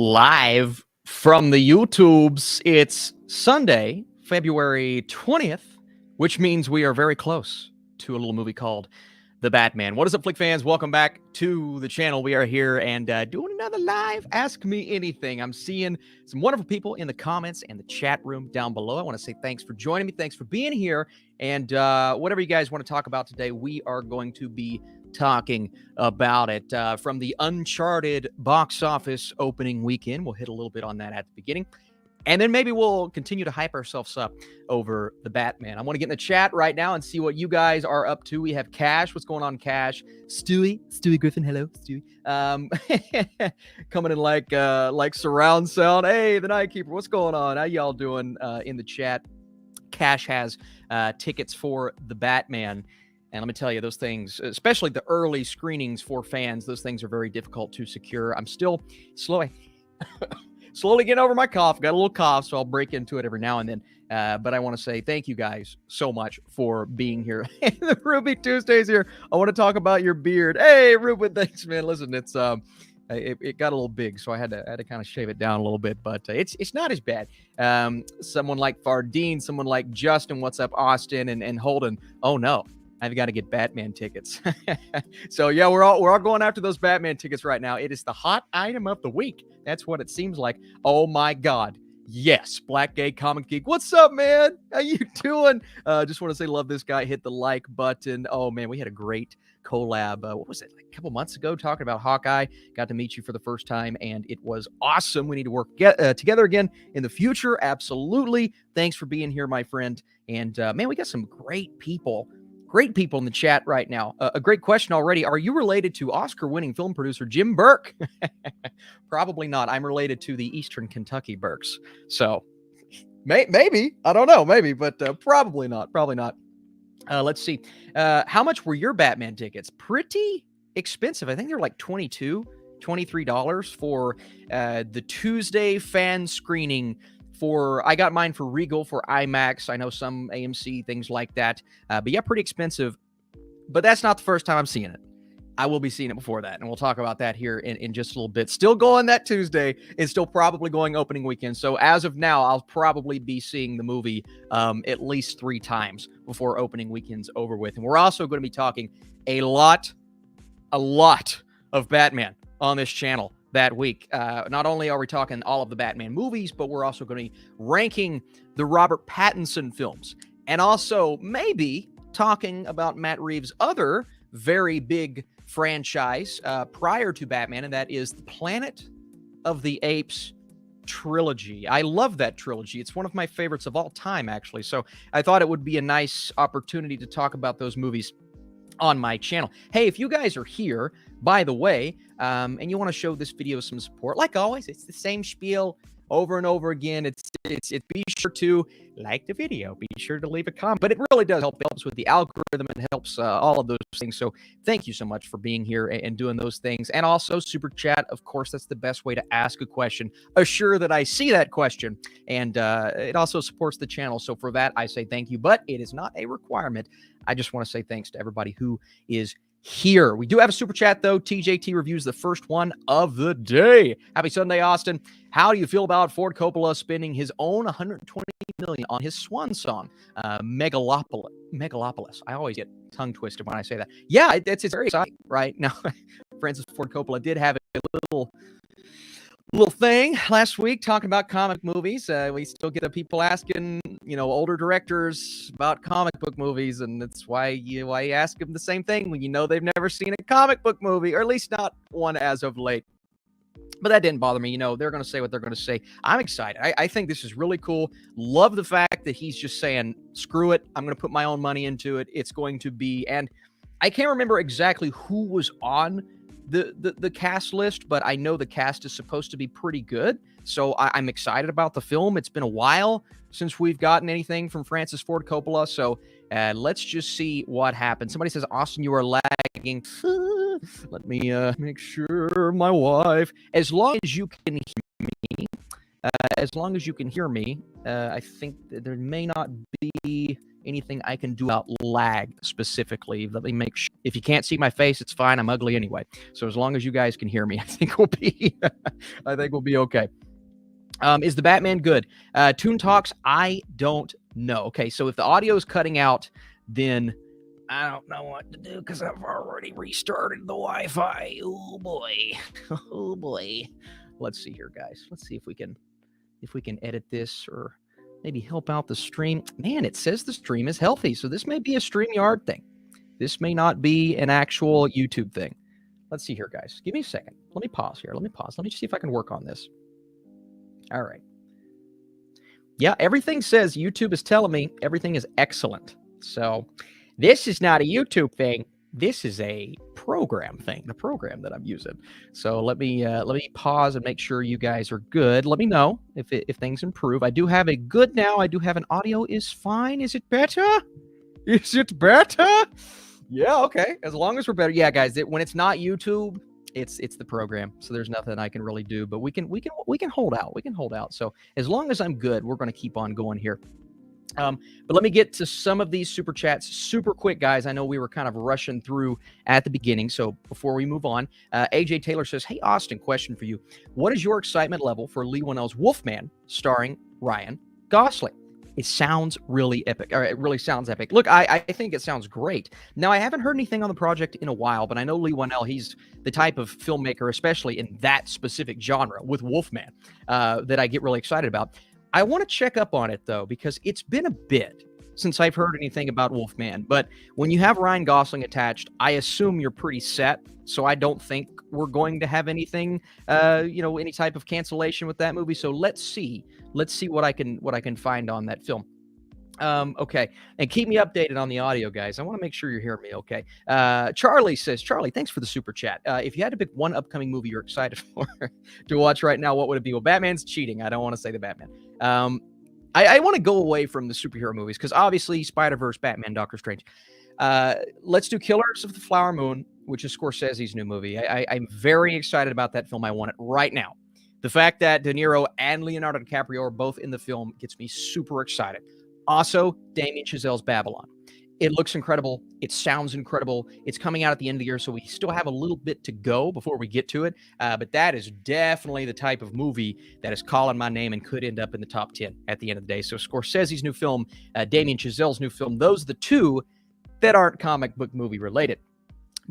Live from the YouTubes, it's Sunday, February 20th, which means we are very close to a little movie called The Batman. What is up, Flick fans? Welcome back to the channel. We are here and doing another live Ask Me Anything. I'm seeing some wonderful people in the comments and the chat room down below. I want to say thanks for joining me. Thanks for being here. And whatever you guys want to talk about today, we are going to be talking about it from the Uncharted box office opening weekend. We'll hit a little bit on that at the beginning. And then maybe we'll continue to hype ourselves up over the Batman. I want to get in the chat right now and see what you guys are up to. We have Cash. What's going on, Cash? Stewie Griffin. Hello, Stewie. Coming in like surround sound. Hey, the Night Keeper. What's going on? How y'all doing in the chat? Cash has tickets for the Batman. And let me tell you, those things, especially the early screenings for fans, those things are very difficult to secure. I'm still slowly getting over my cough. Got a little cough, so I'll break into it every now and then. But I want to say thank you guys so much for being here. The Ruby Tuesday's here. I want to talk about your beard. Hey, Ruben, thanks, man. Listen, it's it got a little big, so I had to kind of shave it down a little bit, but it's not as bad. Someone like Fardine, someone like Justin, what's up, Austin, and Holden. Oh no, I've got to get Batman tickets. So yeah, we're all going after those Batman tickets right now. It is the hot item of the week. That's what it seems like. Oh my God. Yes, Black Gay Comic Geek. What's up, man? How you doing? Just want to say love this guy. Hit the like button. Oh man, we had a great collab. What was it? Like a couple months ago, talking about Hawkeye. Got to meet you for the first time, and it was awesome. We need to work together again in the future. Absolutely. Thanks for being here, my friend. And man, we got some great people in the chat right now. A great question already. Are you related to Oscar-winning film producer Jim Burke? Probably not. I'm related to the Eastern Kentucky Burks. So maybe. I don't know. Maybe, but probably not. Probably not. Let's see. How much were your Batman tickets? Pretty expensive. I think they're like $23 for the Tuesday fan screening. I got mine for Regal for IMAX. I know some AMC, things like that. But yeah, pretty expensive. But that's not the first time I'm seeing it. I will be seeing it before that, and we'll talk about that here in just a little bit. Still going that Tuesday. It's still probably going opening weekend. So as of now, I'll probably be seeing the movie at least 3 times before opening weekend's over with. And we're also going to be talking a lot of Batman on this channel that week. Not only are we talking all of the Batman movies, but we're also going to be ranking the Robert Pattinson films, and also maybe talking about Matt Reeves' other very big franchise prior to Batman, and that is the Planet of the Apes trilogy. I love that trilogy. It's one of my favorites of all time, actually. So I thought it would be a nice opportunity to talk about those movies on my channel. Hey, if you guys are here, by the way, and you want to show this video some support, like always, it's the same spiel over and over again. It's be sure to like the video, be sure to leave a comment, but it really does help. It helps with the algorithm and helps all of those things. So thank you so much for being here and doing those things. And also super chat, of course, that's the best way to ask a question. Assure that I see that question, and it also supports the channel. So for that, I say thank you, but it is not a requirement. I just want to say thanks to everybody who is here. We do have a super chat, though. TJT reviews the first one of the day. Happy Sunday, Austin. How do you feel about Ford Coppola spending his own $120 million on his swan song, Megalopolis? I always get tongue twisted when I say that. Yeah, it's very exciting right now. Francis Ford Coppola did have a little thing last week talking about comic movies. We still get the people asking, older directors about comic book movies, and that's why you ask them the same thing when you know they've never seen a comic book movie, or at least not one as of late. But that didn't bother me. They're going to say what they're going to say. I'm excited. I think this is really cool. Love the fact that he's just saying, screw it. I'm going to put my own money into it. It's going to be, and I can't remember exactly who was on the cast list, but I know the cast is supposed to be pretty good. So I'm excited about the film. It's been a while since we've gotten anything from Francis Ford Coppola. So let's just see what happens. Somebody says, Austin, you are lagging. Let me make sure, my wife. As long as you can hear me, I think that there may not be anything I can do about lag specifically. Let me make sure. If you can't see my face, it's fine. I'm ugly anyway. So as long as you guys can hear me, I think we'll be okay. Is the Batman good? Toon Talks, I don't know. Okay, so if the audio is cutting out, then I don't know what to do because I've already restarted the Wi-Fi. Oh boy. Oh boy. Let's see here, guys. Let's see if we can edit this or maybe help out the stream. Man, it says the stream is healthy, so this may be a StreamYard thing. This may not be an actual YouTube thing. Let's see here, guys. Give me a second. Let me pause here. Let me see if I can work on this. All right. Yeah, everything says YouTube is telling me everything is excellent. So this is not a YouTube thing. This is a program thing, the program that I'm using. So let me pause and make sure you guys are good. Let me know if things improve. I do have a good now. I do have an audio is fine. Is it better? Is it better? Yeah, okay. As long as we're better. Yeah, guys, when it's not YouTube, it's the program. So there's nothing I can really do, but we can hold out. We can hold out. So as long as I'm good, we're going to keep on going here. But let me get to some of these super chats super quick, guys. I know we were kind of rushing through at the beginning. So before we move on, AJ Taylor says, hey, Austin, question for you. What is your excitement level for Lee Whannell's Wolfman starring Ryan Gosling? It sounds really epic. Or it really sounds epic. Look, I think it sounds great. Now, I haven't heard anything on the project in a while, but I know Lee Whannell, he's the type of filmmaker, especially in that specific genre with Wolfman, that I get really excited about. I want to check up on it, though, because it's been a bit since I've heard anything about Wolfman. But when you have Ryan Gosling attached, I assume you're pretty set. So I don't think we're going to have anything, any type of cancellation with that movie. So let's see what I can find on that film. Okay. And keep me updated on the audio, guys. I want to make sure you're hearing me okay. Charlie says, Charlie, thanks for the super chat. If you had to pick one upcoming movie you're excited for to watch right now, what would it be? Well, Batman's cheating. I don't want to say the Batman. I want to go away from the superhero movies because obviously Spider-Verse, Batman, Doctor Strange. Let's do Killers of the Flower Moon, which is Scorsese's new movie. I'm very excited about that film. I want it right now. The fact that De Niro and Leonardo DiCaprio are both in the film gets me super excited. Also, Damien Chazelle's Babylon. It looks incredible. It sounds incredible. It's coming out at the end of the year, so we still have a little bit to go before we get to it. But that is definitely the type of movie that is calling my name and could end up in the top 10 at the end of the day. So Scorsese's new film, Damien Chazelle's new film, those are the two that aren't comic book movie related.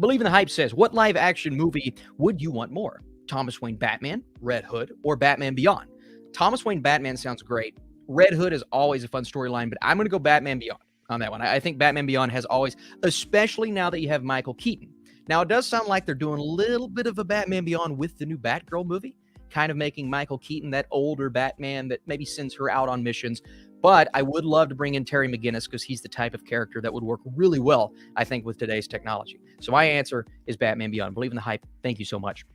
Believe in the Hype says, what live action movie would you want more? Thomas Wayne Batman, Red Hood, or Batman Beyond? Thomas Wayne Batman sounds great. Red Hood is always a fun storyline, but I'm going to go Batman Beyond on that one. I think Batman Beyond has always, especially now that you have Michael Keaton. Now, it does sound like they're doing a little bit of a Batman Beyond with the new Batgirl movie, kind of making Michael Keaton that older Batman that maybe sends her out on missions. But I would love to bring in Terry McGinnis because he's the type of character that would work really well, I think, with today's technology. So my answer is Batman Beyond. Believe in the Hype. Thank you so much.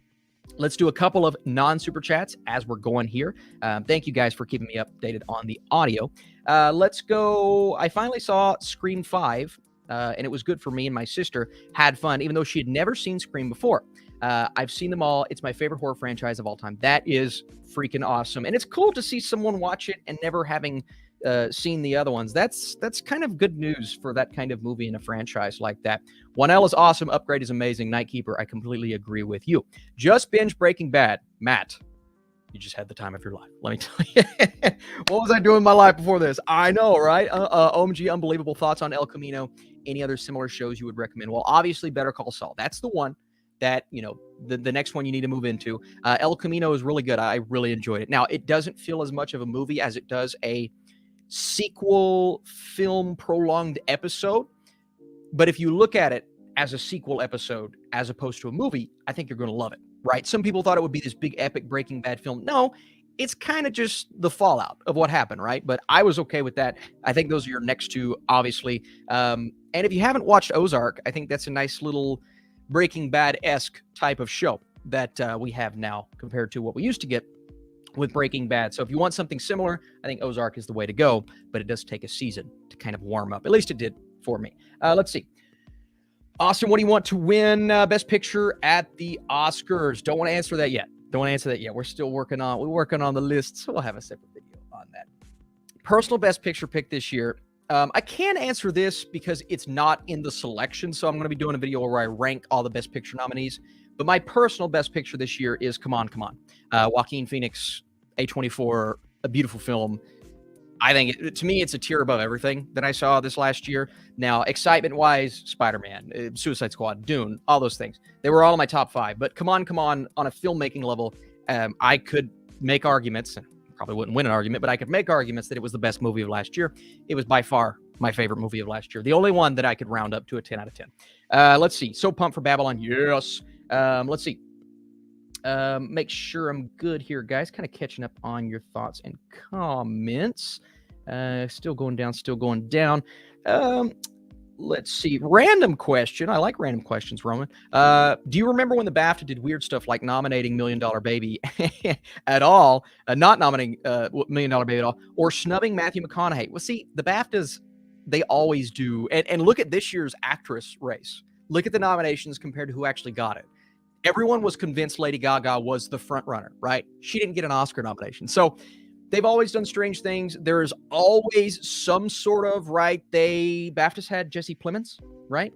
Let's do a couple of non-super chats as we're going here. Thank you guys for keeping me updated on the audio. Let's go. I finally saw Scream 5, and it was good for me, and my sister had fun, even though she had never seen Scream before. I've seen them all. It's my favorite horror franchise of all time. That is freaking awesome. And it's cool to see someone watch it and never having seen the other ones. That's kind of good news for that kind of movie in a franchise like that. Whannell is awesome. Upgrade is amazing. Nightkeeper, I completely agree with you. Just binge Breaking Bad. Matt, you just had the time of your life. Let me tell you. What was I doing in my life before this? I know, right? OMG, unbelievable thoughts on El Camino. Any other similar shows you would recommend? Well, obviously Better Call Saul. That's the one that, the next one you need to move into. El Camino is really good. I really enjoyed it. Now, it doesn't feel as much of a movie as it does a sequel film prolonged episode. But if you look at it as a sequel episode, as opposed to a movie, I think you're going to love it, right? Some people thought it would be this big epic Breaking Bad film. No, it's kind of just the fallout of what happened, right? But I was okay with that. I think those are your next two, obviously. And if you haven't watched Ozark, I think that's a nice little Breaking Bad-esque type of show that we have now compared to what we used to get with Breaking Bad. So if you want something similar, I think Ozark is the way to go, but it does take a season to kind of warm up. At least it did for me. Let's see. Austin, what do you want to win Best Picture at the Oscars? Don't want to answer that yet. We're still working on the list, so we'll have a separate video on that. Personal Best Picture pick this year, I can answer this because it's not in the selection, so I'm going to be doing a video where I rank all the Best Picture nominees. But my personal Best Picture this year is Come On, Come On. Joaquin Phoenix, A24, a beautiful film. I think, to me, it's a tier above everything that I saw this last year. Now, excitement-wise, Spider-Man, Suicide Squad, Dune, all those things. They were all in my top 5. But Come On, Come On a filmmaking level, I could make arguments, and probably wouldn't win an argument, but I could make arguments that it was the best movie of last year. It was by far my favorite movie of last year. The only one that I could round up to a 10 out of 10. Let's see. So pumped for Babylon. Yes. Let's see. Make sure I'm good here, guys. Kind of catching up on your thoughts and comments. Still going down. Let's see. Random question. I like random questions, Roman. Do you remember when the BAFTA did weird stuff like nominating $1 Million Baby at all, not nominating $1 Million Baby at all, or snubbing Matthew McConaughey? Well, see, the BAFTAs, they always do. And look at this year's actress race. Look at the nominations compared to who actually got it. Everyone was convinced Lady Gaga was the front runner, right? She didn't get an Oscar nomination. So they've always done strange things. There is always some sort of, right? BAFTAs had Jesse Plemons, right?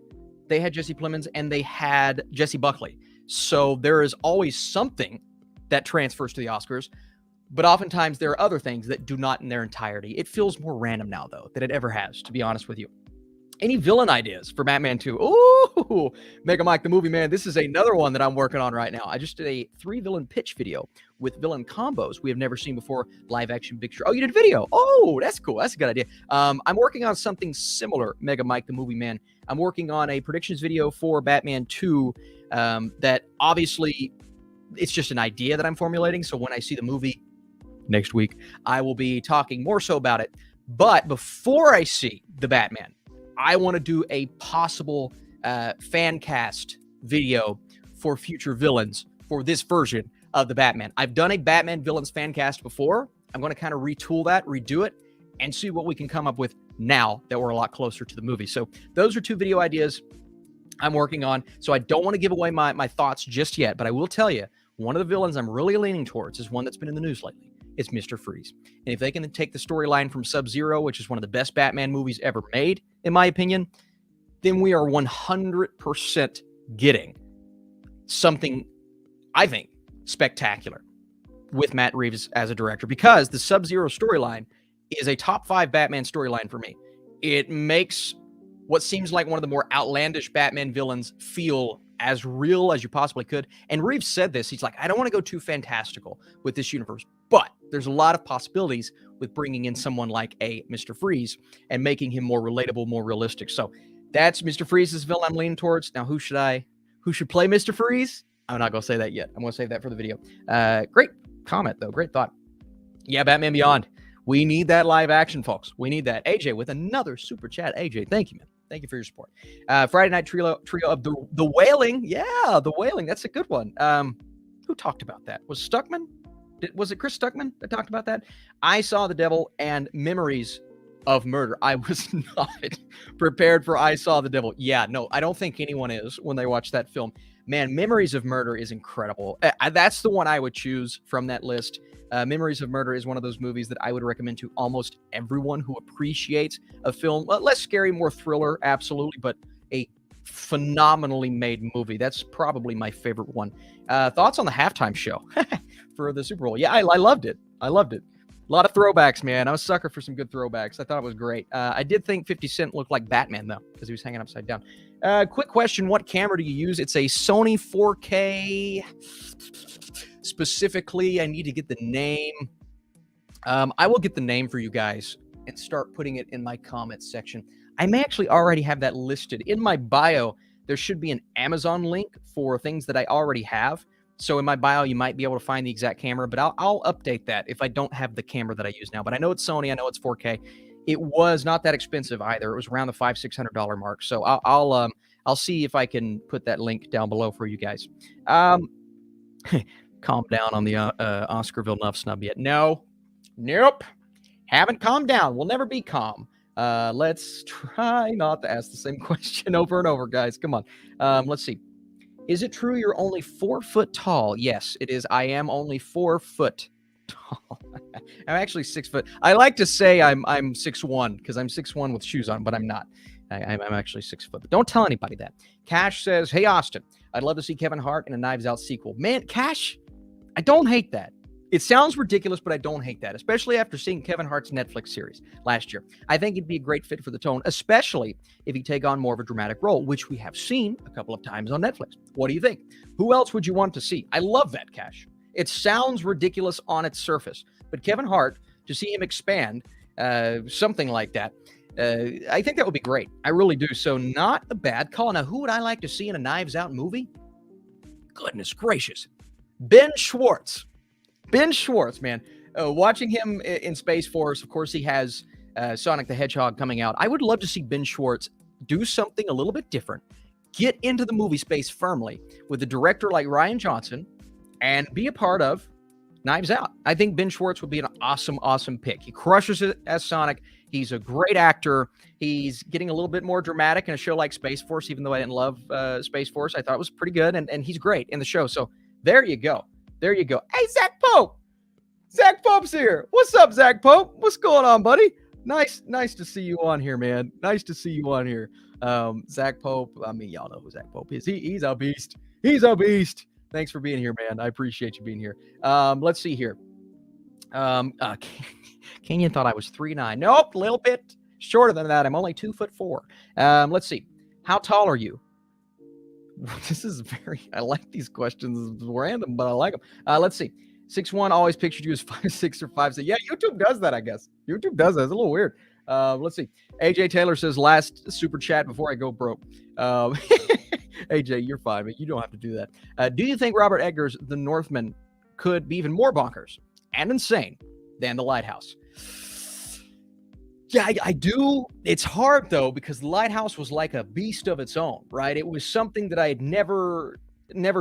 They had Jesse Plemons and they had Jessie Buckley. So there is always something that transfers to the Oscars, but oftentimes there are other things that do not in their entirety. It feels more random now, though, than it ever has, to be honest with you. Any villain ideas for Batman 2? Ooh, Mega Mike the Movie Man. This is another one that I'm working on right now. I just did a 3-villain pitch video with villain combos we have never seen before. Live action picture. Oh, you did video. Oh, that's cool. That's a good idea. I'm working on something similar, Mega Mike the Movie Man. I'm working on a predictions video for Batman 2 that obviously it's just an idea that I'm formulating. So when I see the movie next week, I will be talking more so about it. But before I see the Batman, I want to do a possible fan cast video for future villains for this version of the Batman. I've done a Batman villains fan cast before. I'm going to kind of retool that, redo it, and see what we can come up with now that we're a lot closer to the movie. So those are 2 video ideas I'm working on. So I don't want to give away my thoughts just yet, but I will tell you, one of the villains I'm really leaning towards is one that's been in the news lately. It's Mr. Freeze. And if they can take the storyline from Sub-Zero, which is one of the best Batman movies ever made, in my opinion, then we are 100% getting something, I think, spectacular with Matt Reeves as a director, because the Sub-Zero storyline is a top 5 Batman storyline for me. It makes what seems like one of the more outlandish Batman villains feel as real as you possibly could. And Reeves said this. He's like, I don't want to go too fantastical with this universe, but there's a lot of possibilities with bringing in someone like a Mr. Freeze and making him more relatable, more realistic. So that's Mr. Freeze's villain I'm leaning towards. Now, who should play Mr. Freeze? I'm not going to say that yet. I'm going to save that for the video. Great comment, though. Great thought. Yeah, Batman Beyond. We need that live action, folks. We need that. AJ with another super chat. AJ, thank you, man. Thank you for your support. Friday Night Trio of the Wailing. Yeah, The Wailing. That's a good one. Who talked about that? Was Stuckman? Was it Chris Stuckman that talked about that? I Saw the Devil and Memories of Murder. I was not prepared for I Saw the Devil. Yeah, no, I don't think anyone is when they watch that film. Man, Memories of Murder is incredible. That's the one I would choose from that list. Memories of Murder is one of those movies that I would recommend to almost everyone who appreciates a film. Less scary, more thriller, absolutely, but a phenomenally made movie. That's probably my favorite one. Thoughts on the halftime show for the Super Bowl? Yeah, I loved it. I loved it. A lot of throwbacks, man. I'm a sucker for some good throwbacks. I thought it was great. I did think 50 Cent looked like Batman, though, because he was hanging upside down. Quick question. What camera do you use? It's a Sony 4K. Specifically, I need to get the name. I will get the name for you guys and start putting it in my comments section. I may actually already have that listed. In my bio, there should be an Amazon link for things that I already have. So in my bio, you might be able to find the exact camera, but I'll update that if I don't have the camera that I use now. But I know it's Sony. I know it's 4K. It was not that expensive either. It was around the $500-600 mark. So I'll see if I can put that link down below for you guys. Calm down on the Oscarville Nuff snub yet. Nope. Haven't calmed down. We'll never be calm. Let's try not to ask the same question over and over, guys. Come on. Let's see. Is it true you're only 4 foot tall? Yes, it is. I am only 4 foot tall. I'm actually 6 foot. I like to say I'm 6'1" because I'm 6'1" with shoes on, but I'm not. I'm actually 6 foot. But don't tell anybody that. Cash says, "Hey Austin, I'd love to see Kevin Hart in a Knives Out sequel." Man, Cash, I don't hate that. It sounds ridiculous, but I don't hate that, especially after seeing Kevin Hart's Netflix series last year. I think it'd be a great fit for the tone, especially if he take on more of a dramatic role, which we have seen a couple of times on Netflix. What do you think? Who else would you want to see? I love that, Cash. It sounds ridiculous on its surface, but Kevin Hart, to see him expand something like that, I think that would be great. I really do. So not a bad call. Now, who would I like to see in a Knives Out movie? Goodness gracious. Ben Schwartz. Ben Schwartz, man. Watching him in Space Force, of course, he has Sonic the Hedgehog coming out. I would love to see Ben Schwartz do something a little bit different, get into the movie space firmly with a director like Rian Johnson, and be a part of Knives Out. I think Ben Schwartz would be an awesome, awesome pick. He crushes it as Sonic. He's a great actor. He's getting a little bit more dramatic in a show like Space Force, even though I didn't love Space Force. I thought it was pretty good, and he's great in the show. So there you go. There you go. Hey, Zach Pope. Zach Pope's here. What's up, Zach Pope? What's going on, buddy? Nice to see you on here, man. Nice to see you on here. Zach Pope, I mean, y'all know who Zach Pope is. He's a beast. He's a beast. Thanks for being here, man. I appreciate you being here. Let's see here. Kenyon thought I was 3'9". Nope, a little bit shorter than that. I'm only 2'4". Let's see. How tall are you? This is I like these questions. It's random, but I like them. Let's see. 6'1", always pictured you as 5'6" or 5'6". Yeah, YouTube does that, I guess. YouTube does that. It's a little weird. Let's see. AJ Taylor says, last super chat before I go broke. AJ, you're fine, but you don't have to do that. Do you think Robert Eggers' The Northman could be even more bonkers and insane than The Lighthouse? Yeah, I do. It's hard, though, because The Lighthouse was like a beast of its own, right? It was something that I had never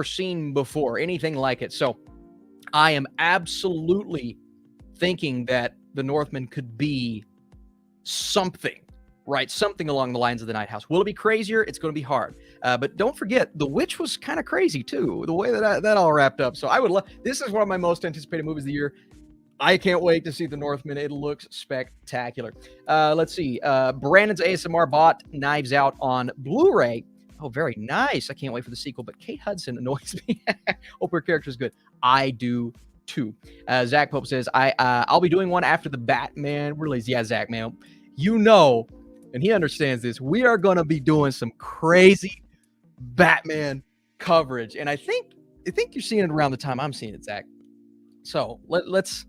seen before, anything like it. So I am absolutely thinking that The Northman could be something, right? Something along the lines of The Night House. Will it be crazier? It's going to be hard. But don't forget, The Witch was kind of crazy, too, the way that all wrapped up. So I would love, this is one of my most anticipated movies of the year. I can't wait to see The Northman. It looks spectacular. Let's see. Brandon's ASMR bought Knives Out on Blu-ray. Oh, very nice. I can't wait for the sequel, but Kate Hudson annoys me. Hope her character is good. I do, too. Zach Pope says, I'll be doing one after the Batman release. Yeah, Zach, man. You know, and he understands this, we are going to be doing some crazy Batman coverage. And I think you're seeing it around the time I'm seeing it, Zach. So let's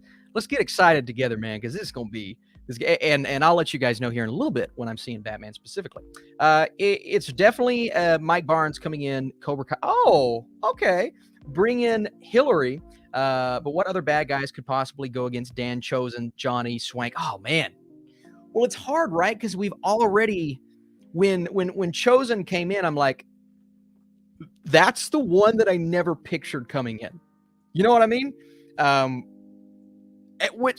get excited together, man, because this is going to be this. And I'll let you guys know here in a little bit when I'm seeing Batman specifically. It's definitely Mike Barnes coming in, Cobra Kai. Oh, okay. Bring in Hillary. But what other bad guys could possibly go against Dan Chosen, Johnny Swank? Oh, man. Well, it's hard, right? Because we've already, when Chosen came in, I'm like, that's the one that I never pictured coming in. You know what I mean?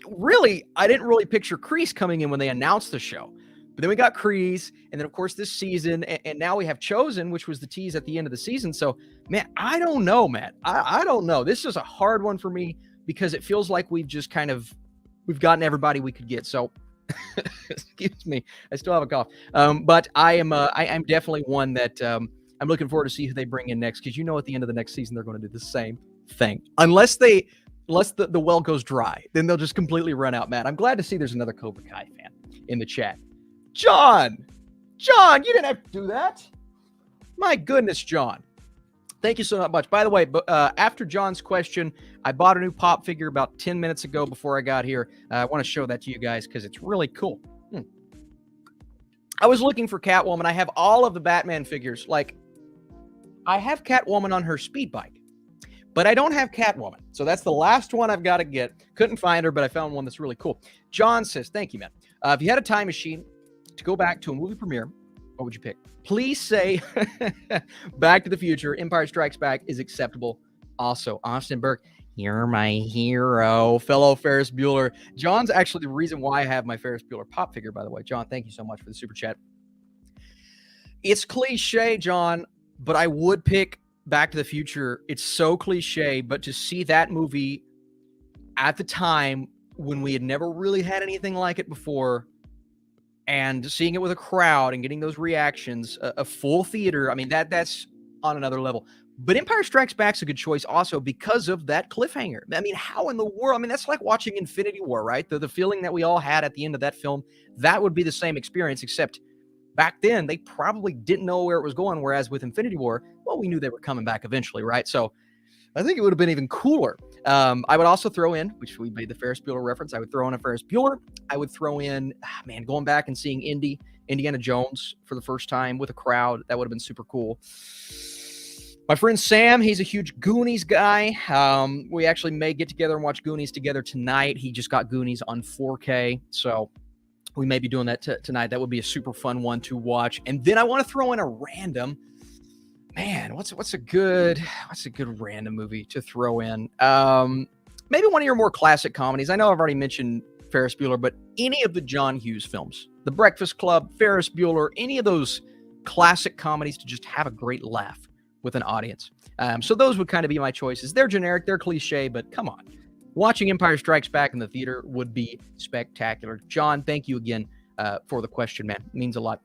Really, I didn't really picture Kreese coming in when they announced the show. But then we got Kreese, and then, of course, this season, and now we have Chosen, which was the tease at the end of the season. So, man, I don't know, Matt. I don't know. This is a hard one for me because it feels like we've just we've gotten everybody we could get. So, excuse me, I still have a cough. But I am definitely one that I'm looking forward to see who they bring in next, because you know at the end of the next season they're going to do the same thing. Unless the well goes dry, then they'll just completely run out, Matt. I'm glad to see there's another Cobra Kai fan in the chat. John, you didn't have to do that. My goodness, John. Thank you so much. By the way, after John's question, I bought a new pop figure about 10 minutes ago before I got here. I want to show that to you guys because it's really cool. I was looking for Catwoman. I have all of the Batman figures. Like, I have Catwoman on her speed bike, but I don't have Catwoman. So that's the last one I've got to get. Couldn't find her, but I found one that's really cool. John says, thank you, man. If you had a time machine to go back to a movie premiere, what would you pick? Please say Back to the Future, Empire Strikes Back is acceptable. Also, Austin Burke, you're my hero. Fellow Ferris Bueller. John's actually the reason why I have my Ferris Bueller pop figure, by the way. John, thank you so much for the super chat. It's cliche, John, but I would pick Back to the Future. It's so cliche, but to see that movie at the time when we had never really had anything like it before, and seeing it with a crowd and getting those reactions, a full theater, I mean, that's on another level. But Empire Strikes Back's a good choice also because of that cliffhanger. I mean, how in the world? I mean, that's like watching Infinity War, right? The feeling that we all had at the end of that film, that would be the same experience, except back then they probably didn't know where it was going. Whereas with Infinity War, well, we knew they were coming back eventually, right? So I think it would have been even cooler. I would also throw in, which we made the Ferris Bueller reference, I would throw in a Ferris Bueller. I would throw in, man, going back and seeing Indiana Jones for the first time with a crowd. That would have been super cool. My friend Sam, he's a huge Goonies guy. We actually may get together and watch Goonies together tonight. He just got Goonies on 4K, so we may be doing that tonight. That would be a super fun one to watch. And then I want to throw in a random, man, what's a good random movie to throw in? Maybe one of your more classic comedies. I know I've already mentioned Ferris Bueller, but any of the John Hughes films, The Breakfast Club, Ferris Bueller, any of those classic comedies to just have a great laugh with an audience. So those would kind of be my choices. They're generic, they're cliche, but come on. Watching Empire Strikes Back in the theater would be spectacular. John, thank you again for the question, man. It means a lot.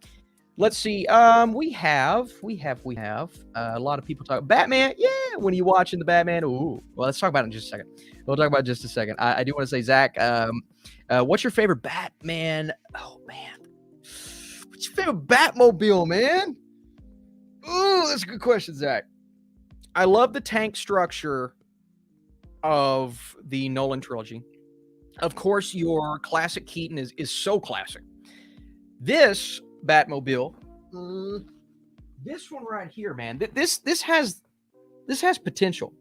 Let's see. We have a lot of people talk Batman. Yeah, when are you watching the Batman? Ooh, well, let's talk about it in just a second. We'll talk about it in just a second. I do want to say, Zach, what's your favorite Batman? Oh man, what's your favorite Batmobile, man? Ooh, that's a good question, Zach. I love the tank structure of the Nolan trilogy. Of course, your classic Keaton is so classic. This Batmobile, this one right here, man. This has potential.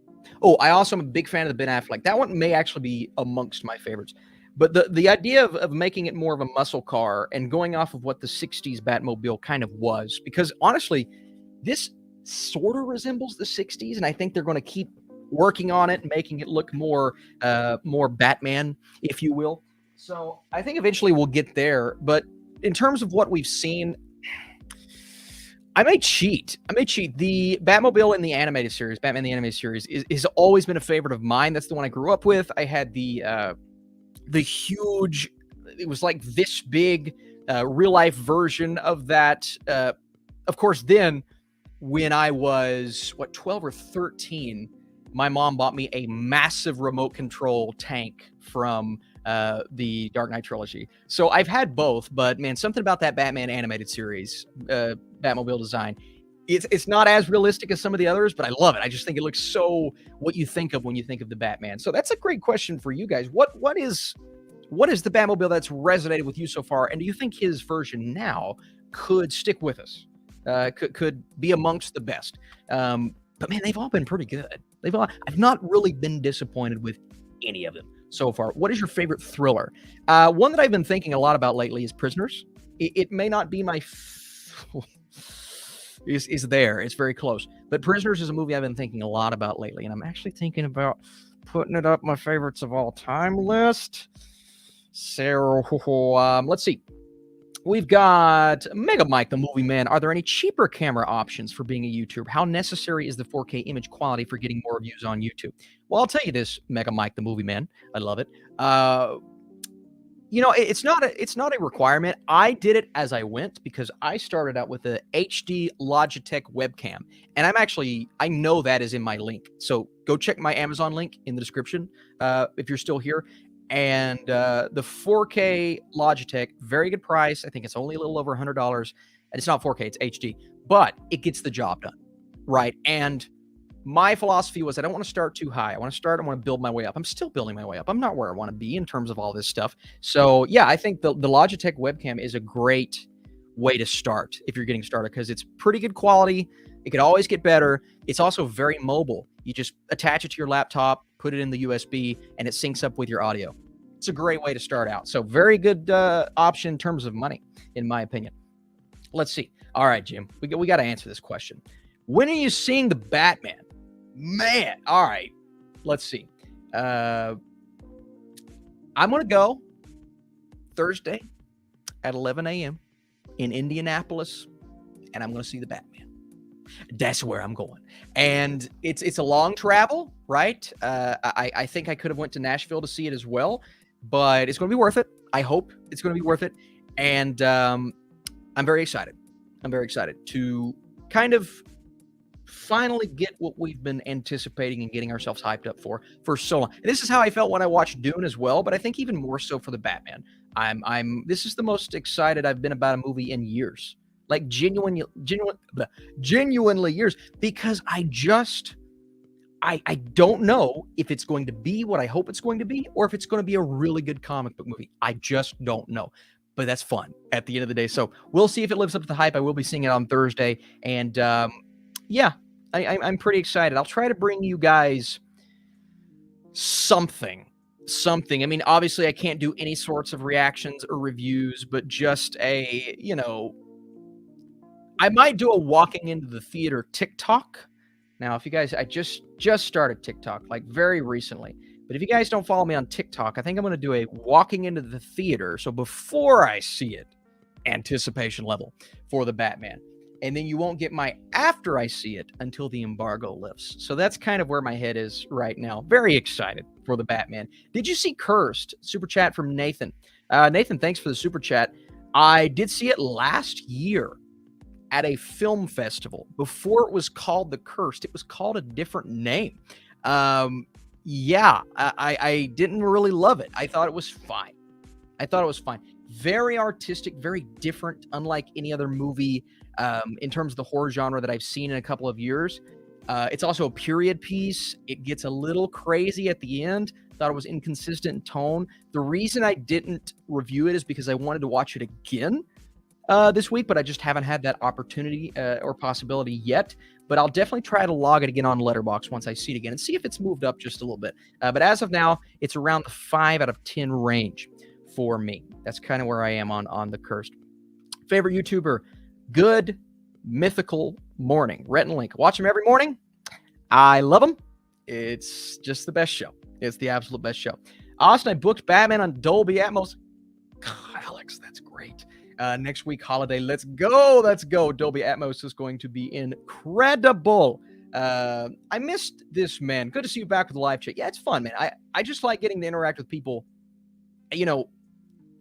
Oh, I also am a big fan of the Ben Affleck. That one may actually be amongst my favorites. But the idea of making it more of a muscle car and going off of what the 60s Batmobile kind of was, because honestly, this sort of resembles the 60s, and I think they're going to keep working on it, making it look more Batman, if you will. So I think eventually we'll get there. But in terms of what we've seen, I may cheat. The Batmobile in the animated series, Batman the Animated Series, is always been a favorite of mine. That's the one I grew up with. I had the huge, it was like this big real life version of that. Of course, then when I was 12 or 13, my mom bought me a massive remote control tank from the Dark Knight trilogy. So I've had both, but man, something about that Batman animated series, Batmobile design, it's not as realistic as some of the others, but I love it. I just think it looks so what you think of when you think of the Batman. So that's a great question for you guys. What is the Batmobile that's resonated with you so far? And do you think his version now could stick with us? Could be amongst the best. But man, they've all been pretty good. I've not really been disappointed with any of them so far. What is your favorite thriller? One that I've been thinking a lot about lately is Prisoners. It may not be my is there. It's very close. But Prisoners is a movie I've been thinking a lot about lately, and I'm actually thinking about putting it up my favorites of all time list. So let's see. We've got Mega Mike, the movie man. Are there any cheaper camera options for being a YouTuber? How necessary is the 4K image quality for getting more views on YouTube? Well, I'll tell you this, Mega Mike, the movie man. I love it. It's not a requirement. I did it as I went because I started out with a HD Logitech webcam, and I know that is in my link. So go check my Amazon link in the description if you're still here. And the 4K Logitech, very good price. I think it's only a little over $100. And it's not 4K, it's HD. But it gets the job done, right? And my philosophy was I don't want to start too high. I want to build my way up. I'm still building my way up. I'm not where I want to be in terms of all this stuff. So, yeah, I think the Logitech webcam is a great way to start if you're getting started because it's pretty good quality. It could always get better. It's also very mobile. You just attach it to your laptop, put it in the USB, and it syncs up with your audio. It's a great way to start out. So very good option in terms of money, in my opinion. Let's see. All right, Jim, we got to answer this question. When are you seeing the Batman? Man, all right. Let's see. I'm going to go Thursday at 11 a.m. in Indianapolis, and I'm going to see the Batman. That's where I'm going. And it's a long travel, right? I think I could have went to Nashville to see it as well, but it's going to be worth it. I hope it's going to be worth it. And I'm very excited. I'm very excited to kind of finally get what we've been anticipating and getting ourselves hyped up for so long. And this is how I felt when I watched Dune as well, but I think even more so for the Batman. This is the most excited I've been about a movie in years. Like genuinely years, because I don't know if it's going to be what I hope it's going to be, or if it's going to be a really good comic book movie. I just don't know. But that's fun at the end of the day. So we'll see if it lives up to the hype. I will be seeing it on Thursday. And yeah, I'm pretty excited. I'll try to bring you guys something. I mean, obviously I can't do any sorts of reactions or reviews, but just I might do a walking into the theater TikTok. Now, if you guys, I just started TikTok like very recently. But if you guys don't follow me on TikTok, I think I'm going to do a walking into the theater. So before I see it, anticipation level for the Batman. And then you won't get my after I see it until the embargo lifts. So that's kind of where my head is right now. Very excited for the Batman. Did you see Cursed? Super chat from Nathan. Nathan, thanks for the super chat. I did see it last year at a film festival. Before it was called The Cursed, it was called a different name. Yeah, I didn't really love it. I thought it was fine. Very artistic, very different, unlike any other movie in terms of the horror genre that I've seen in a couple of years. It's also a period piece. It gets a little crazy at the end. Thought it was inconsistent in tone. The reason I didn't review it is because I wanted to watch it again this week, but I just haven't had that opportunity or possibility yet. But I'll definitely try to log it again on Letterboxd once I see it again and see if it's moved up just a little bit. But as of now, it's around the 5 out of 10 range for me. That's kind of where I am on The Cursed. Favorite YouTuber, Good Mythical Morning. Rhett and Link. Watch him every morning. I love him. It's just the best show. It's the absolute best show. Austin, I booked Batman on Dolby Atmos. God, Alex, that's great. Next week, holiday. Let's go. Dolby Atmos is going to be incredible. I missed this, man. Good to see you back with the live chat. Yeah, it's fun, man. I just like getting to interact with people,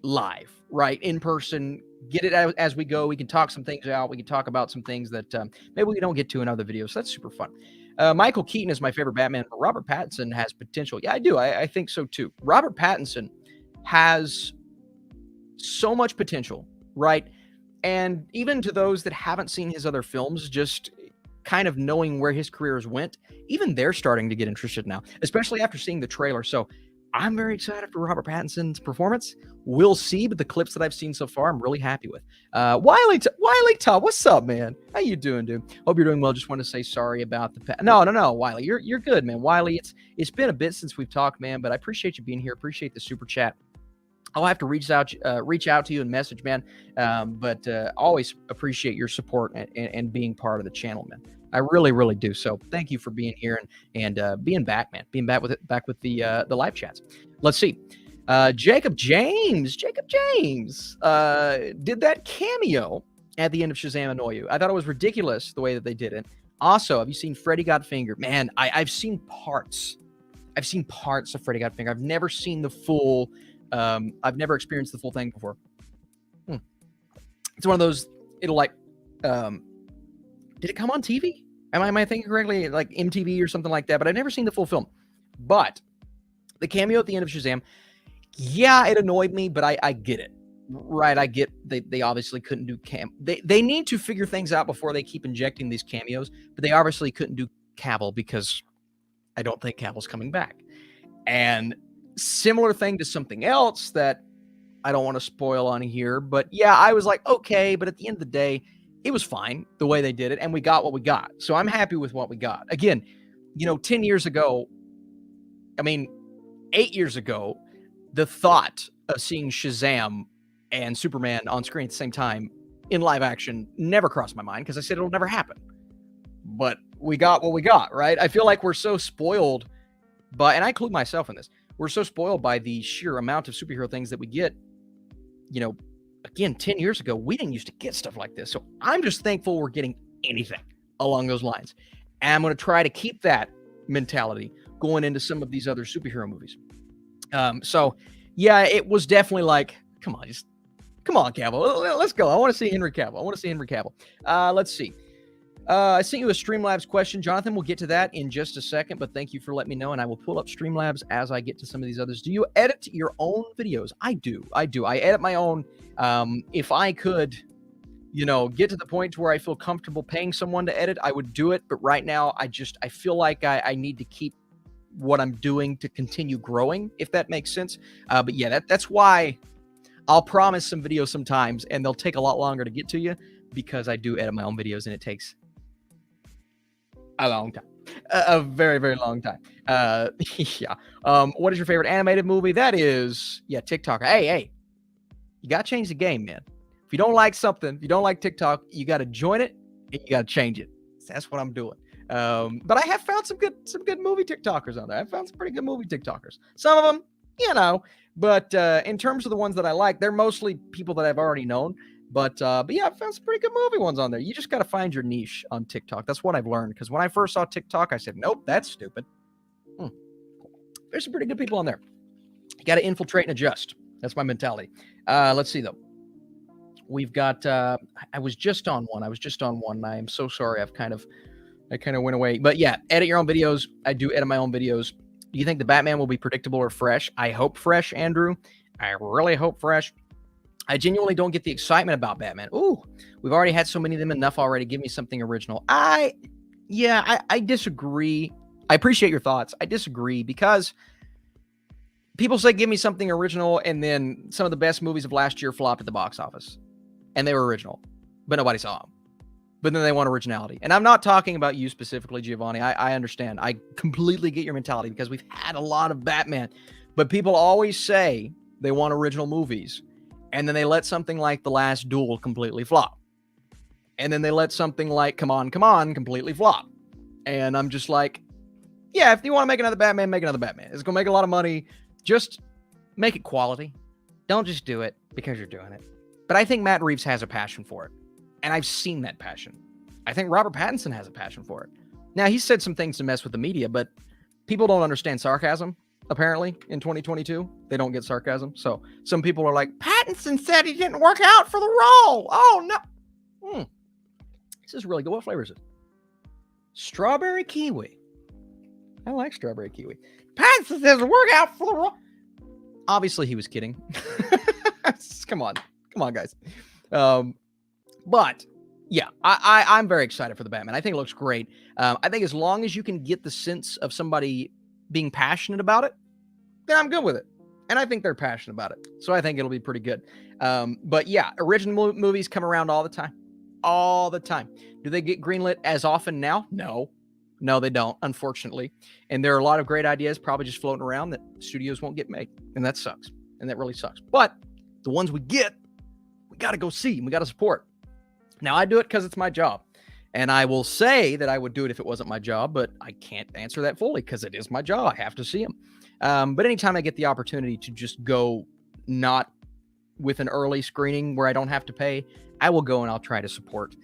live, right? In person. Get it as we go. We can talk some things out. We can talk about some things that maybe we don't get to in other videos. So that's super fun. Michael Keaton is my favorite Batman, but Robert Pattinson has potential. Yeah, I do. I think so too. Robert Pattinson has so much potential, right? And even to those that haven't seen his other films, just kind of knowing where his careers went, even they're starting to get interested now, especially after seeing the trailer. So I'm very excited for Robert Pattinson's performance. We'll see, but the clips that I've seen so far, I'm really happy with. Wiley Todd, what's up, man? How you doing, dude? Hope you're doing well. Just want to say sorry about the No, Wiley, you're good, man. Wiley, it's been a bit since we've talked, man, but I appreciate you being here. Appreciate the super chat. I'll have to reach out to you and message, man. But always appreciate your support and being part of the channel, man. I really, really do. So thank you for being here and being back, man. Being back with the live chats. Let's see. Jacob James did that cameo at the end of Shazam annoy you? I thought it was ridiculous the way that they did it. Also, have you seen Freddy Got Fingered? Man, I've seen parts. I've seen parts of Freddy Got Fingered. I've never seen the full. I've never experienced the full thing before. It's one of those. It'll like. Did it come on TV? Am I thinking correctly? Like MTV or something like that. But I've never seen the full film. But the cameo at the end of Shazam, yeah, it annoyed me, but I get it. Right, I get they obviously couldn't do They need to figure things out before they keep injecting these cameos, but they obviously couldn't do Cavill because I don't think Cavill's coming back. And similar thing to something else that I don't want to spoil on here, but yeah, I was like, okay, but at the end of the day, it was fine the way they did it, and we got what we got. So I'm happy with what we got. Again, 10 years ago, 8 years ago, the thought of seeing Shazam and Superman on screen at the same time in live action never crossed my mind because I said it'll never happen. But we got what we got, right? I feel like we're so spoiled by, and I include myself in this, we're so spoiled by the sheer amount of superhero things that we get. Again, 10 years ago, we didn't used to get stuff like this. So I'm just thankful we're getting anything, along those lines. And I'm going to try to keep that mentality going into some of these other superhero movies. So yeah, it was definitely like, come on, Cavill. Let's go. I want to see Henry Cavill. Let's see. I sent you a Streamlabs question, Jonathan. We'll get to that in just a second, but thank you for letting me know, and I will pull up Streamlabs as I get to some of these others. Do you edit your own videos? I do. I edit my own. If I could, get to the point to where I feel comfortable paying someone to edit, I would do it. But right now, I feel like I need to keep what I'm doing to continue growing, if that makes sense. But yeah, that's why I'll promise some videos sometimes, and they'll take a lot longer to get to you because I do edit my own videos, and it takes a long time, a very, very long time. Yeah. What is your favorite animated movie? That is, TikTok. Hey, you got to change the game, man. If you don't like something, if you don't like TikTok, you got to join it and you got to change it. That's what I'm doing. But I have found some good movie TikTokers on there. I found some pretty good movie TikTokers. Some of them, but in terms of the ones that I like, they're mostly people that I've already known. But yeah, I've found some pretty good movie ones on there. You just got to find your niche on TikTok. That's what I've learned. Because when I first saw TikTok, I said, nope, that's stupid. There's some pretty good people on there. You got to infiltrate and adjust. That's my mentality. Let's see, though. We've got, I was just on one. I am so sorry. I kind of went away. But yeah, edit your own videos. I do edit my own videos. Do you think the Batman will be predictable or fresh? I hope fresh, Andrew. I really hope fresh. I genuinely don't get the excitement about Batman. Ooh, we've already had so many of them enough already. Give me something original. I disagree. I appreciate your thoughts. I disagree because people say give me something original, and then some of the best movies of last year flopped at the box office. And they were original, but nobody saw them. But then they want originality. And I'm not talking about you specifically, Giovanni. I understand. I completely get your mentality because we've had a lot of Batman. But people always say they want original movies. And then they let something like The Last Duel completely flop. And then they let something like Come On, completely flop. And I'm just like, yeah, if you want to make another Batman, make another Batman. It's going to make a lot of money. Just make it quality. Don't just do it because you're doing it. But I think Matt Reeves has a passion for it. And I've seen that passion. I think Robert Pattinson has a passion for it. Now, he said some things to mess with the media, but people don't understand sarcasm, apparently, in 2022. They don't get sarcasm. So some people are like, Pattinson said he didn't work out for the role. Oh, no. This is really good. What flavor is it? Strawberry kiwi. I like strawberry kiwi. Pattinson says work out for the role. Obviously, he was kidding. Come on, guys. But yeah, I'm very excited for the Batman. I think it looks great. I think as long as you can get the sense of somebody being passionate about it, then I'm good with it. And I think they're passionate about it. So I think it'll be pretty good. But yeah, original movies come around all the time. All the time. Do they get greenlit as often now? No, they don't, unfortunately. And there are a lot of great ideas probably just floating around that studios won't get made. And that sucks. And that really sucks. But the ones we get, we got to go see and we got to support. Now, I do it because it's my job. And I will say that I would do it if it wasn't my job, but I can't answer that fully because it is my job. I have to see them. But anytime I get the opportunity to just go not with an early screening where I don't have to pay, I will go and I'll try to support.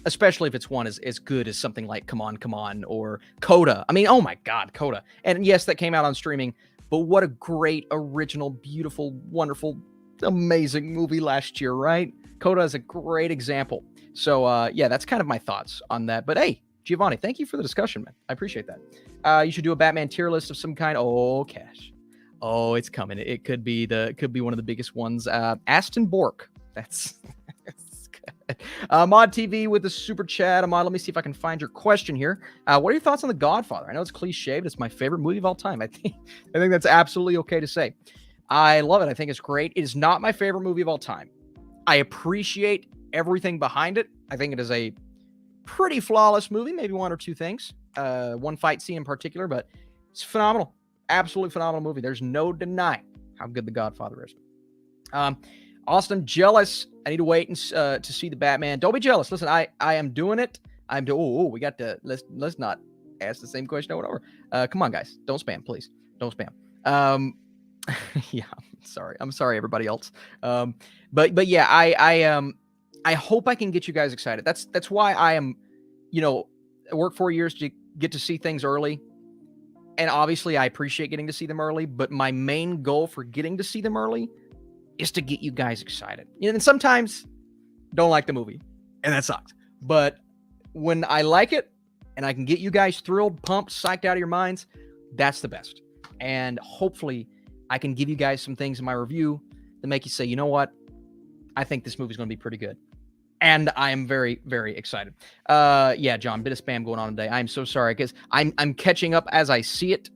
Especially if it's one as good as something like Come On, or Coda. I mean, oh my God, Coda. And yes, that came out on streaming, but what a great, original, beautiful, wonderful, amazing movie last year, right? Coda is a great example. So, yeah, that's kind of my thoughts on that. But hey, Giovanni, thank you for the discussion, man. I appreciate that. You should do a Batman tier list of some kind. Oh, Cash. Oh, it's coming. It could be one of the biggest ones. Aston Burke. That's good. Mod TV with the super chat. Ahmad, let me see if I can find your question here. What are your thoughts on The Godfather? I know it's cliched, but it's my favorite movie of all time. I think that's absolutely okay to say. I love it. I think it's great. It is not my favorite movie of all time. I appreciate everything behind it. I think it is a pretty flawless movie, maybe one or two things. One fight scene in particular, but it's phenomenal. Absolutely phenomenal movie. There's no denying how good The Godfather is. Austin, jealous. I need to wait to see the Batman. Don't be jealous. Listen, I am doing it. We got to let's not ask the same question over and over. Come on, guys. Don't spam, please. Don't spam. Yeah, I'm sorry, everybody else. But yeah, I hope I can get you guys excited. That's why I am I work 4 years to get to see things early. And obviously, I appreciate getting to see them early. But my main goal for getting to see them early is to get you guys excited. And sometimes don't like the movie, and that sucks. But when I like it and I can get you guys thrilled, pumped, psyched out of your minds, that's the best. And hopefully I can give you guys some things in my review that make you say, you know what? I think this movie's going to be pretty good. And I am very, very excited. Yeah, John, bit of spam going on today. I'm so sorry because I'm catching up as I see it,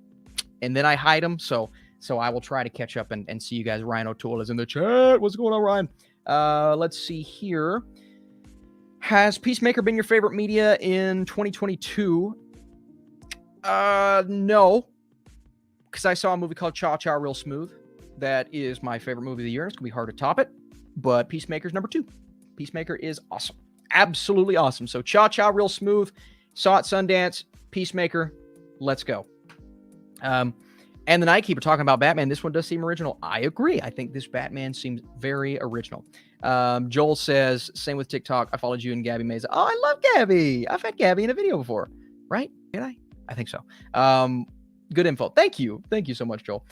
and then I hide them. So I will try to catch up and see you guys. Ryan O'Toole is in the chat. What's going on, Ryan? Let's see here. Has Peacemaker been your favorite media in 2022? No. Because I saw a movie called Cha Cha Real Smooth. That is my favorite movie of the year. It's going to be hard to top it. But Peacemaker's number 2. Peacemaker is awesome. Absolutely awesome. So Cha Cha Real Smooth. Saw it Sundance. Peacemaker. Let's go. And the Night Keeper talking about Batman. This one does seem original. I agree. I think this Batman seems very original. Joel says, same with TikTok. I followed you and Gabby Meza. Oh, I love Gabby. I've had Gabby in a video before. Right? Did I? I think so. Good info. Thank you. Thank you so much, Joel.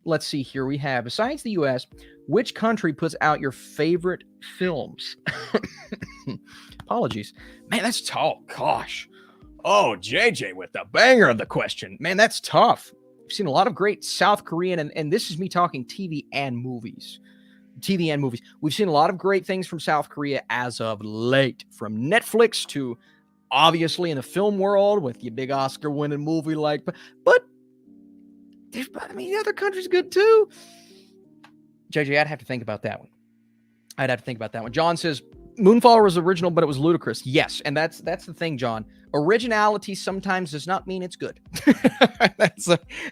Let's see here. We have, besides the U.S., which country puts out your favorite films? Apologies. Man, that's tall. Gosh. Oh, JJ with the banger of the question. Man, that's tough. I've seen a lot of great South Korean, and this is me talking TV and movies. TV and movies. We've seen a lot of great things from South Korea as of late, from Netflix to obviously in the film world with your big Oscar-winning movie like, but I mean, other countries good too. JJ, I'd have to think about that one. John says, Moonfall was original, but it was ludicrous. Yes, and that's the thing, John. Originality sometimes does not mean it's good.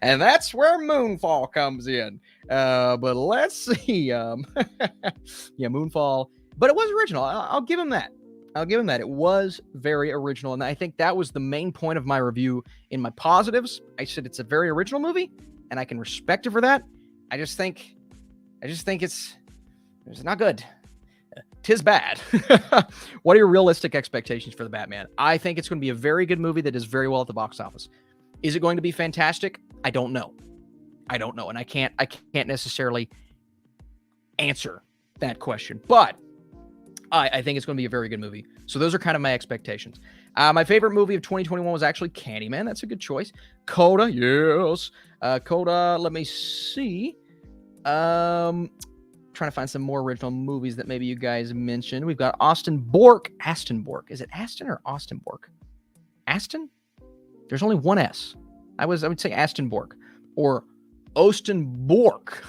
And that's where Moonfall comes in. But let's see. Yeah, Moonfall. But it was original. I'll give him that. It was very original. And I think that was the main point of my review in my positives. I said it's a very original movie, and I can respect it for that. I just think it's not good. 'Tis bad. What are your realistic expectations for the Batman? I think it's going to be a very good movie that does very well at the box office. Is it going to be fantastic? I don't know. And I can't necessarily answer that question. But I think it's going to be a very good movie. So those are kind of my expectations. My favorite movie of 2021 was actually Candyman. That's a good choice. Coda, yes. Coda, let me see. Trying to find some more original movies that maybe you guys mentioned. We've got Aston Bork. Is it Aston or Austin Bork? Aston? There's only one S. I would say Aston Bork or Austin Bork.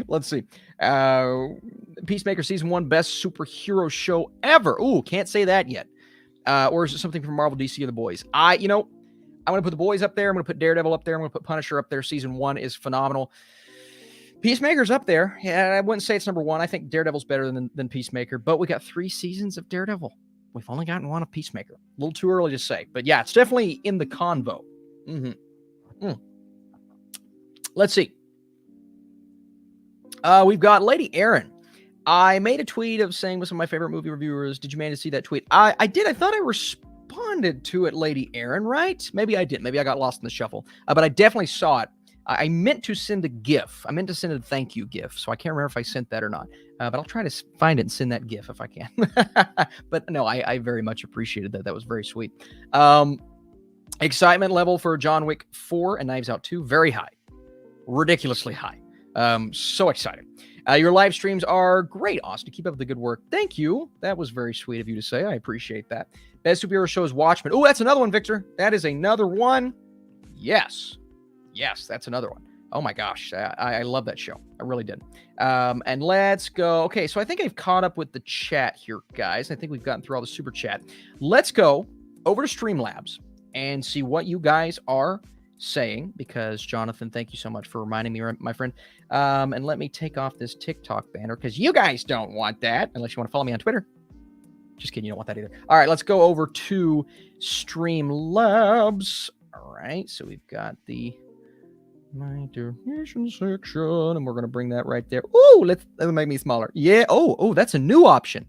Let's see. Peacemaker season 1, best superhero show ever. Ooh, can't say that yet. Or is it something from Marvel, DC, or the Boys? I'm going to put the Boys up there. I'm going to put Daredevil up there. I'm going to put Punisher up there. Season 1 is phenomenal. Peacemaker's up there. Yeah, I wouldn't say it's number 1. I think Daredevil's better than Peacemaker, but we got 3 seasons of Daredevil. We've only gotten 1 of Peacemaker. A little too early to say, but yeah, it's definitely in the convo. Let's see. We've got Lady Aaron. I made a tweet of saying with some of my favorite movie reviewers. Did you manage to see that tweet? I did. I thought I responded to it, Lady Aaron, right? Maybe I did. Maybe I got lost in the shuffle. But I definitely saw it. I meant to send a GIF. I meant to send a thank you GIF. So I can't remember if I sent that or not. But I'll try to find it and send that GIF if I can. But no, I very much appreciated that. That was very sweet. Excitement level for John Wick 4 and Knives Out 2, very high. Ridiculously high. So excited. Your live streams are great, Austin. Keep up the good work. Thank you. That was very sweet of you to say. I appreciate that. Best superhero show is Watchmen. Oh, that's another one, Victor. That is another one. Yes, that's another one. Oh my gosh. I love that show. I really did. And let's go. Okay, so I think I've caught up with the chat here, guys. I think we've gotten through all the super chat. Let's go over to Streamlabs and see what you guys are saying, because Jonathan, thank you so much for reminding me, my friend. And let me take off this TikTok banner because you guys don't want that unless you want to follow me on Twitter. Just kidding, you don't want that either. All right, let's go over to Streamlabs. All right, so we've got the my donation section, and we're gonna bring that right there. Ooh, let's make me smaller. Yeah. Oh, that's a new option.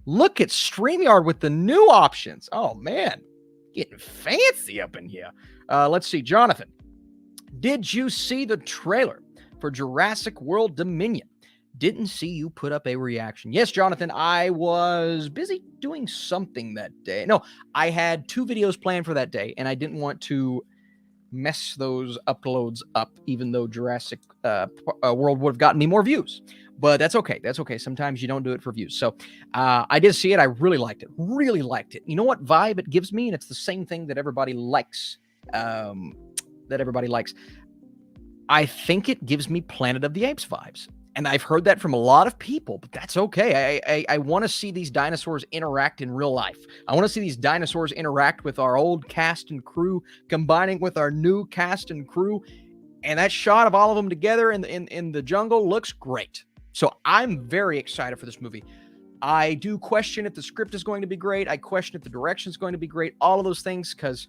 Look at StreamYard with the new options. Oh, man. Getting fancy up in here. Let's see. Jonathan, did you see the trailer for Jurassic World Dominion? Didn't see you put up a reaction. Yes, Jonathan, I was busy doing something that day. No, I had 2 videos planned for that day, and I didn't want to mess those uploads up, even though Jurassic World would have gotten me more views. But that's okay. That's okay. Sometimes you don't do it for views. So I did see it. I really liked it. Really liked it. You know what vibe it gives me? And it's the same thing that everybody likes. I think it gives me Planet of the Apes vibes. And I've heard that from a lot of people, but that's okay. I want to see these dinosaurs interact in real life. I want to see these dinosaurs interact with our old cast and crew, combining with our new cast and crew. And that shot of all of them together in the jungle looks great. So I'm very excited for this movie. I do question if the script is going to be great. I question if the direction is going to be great. All of those things, because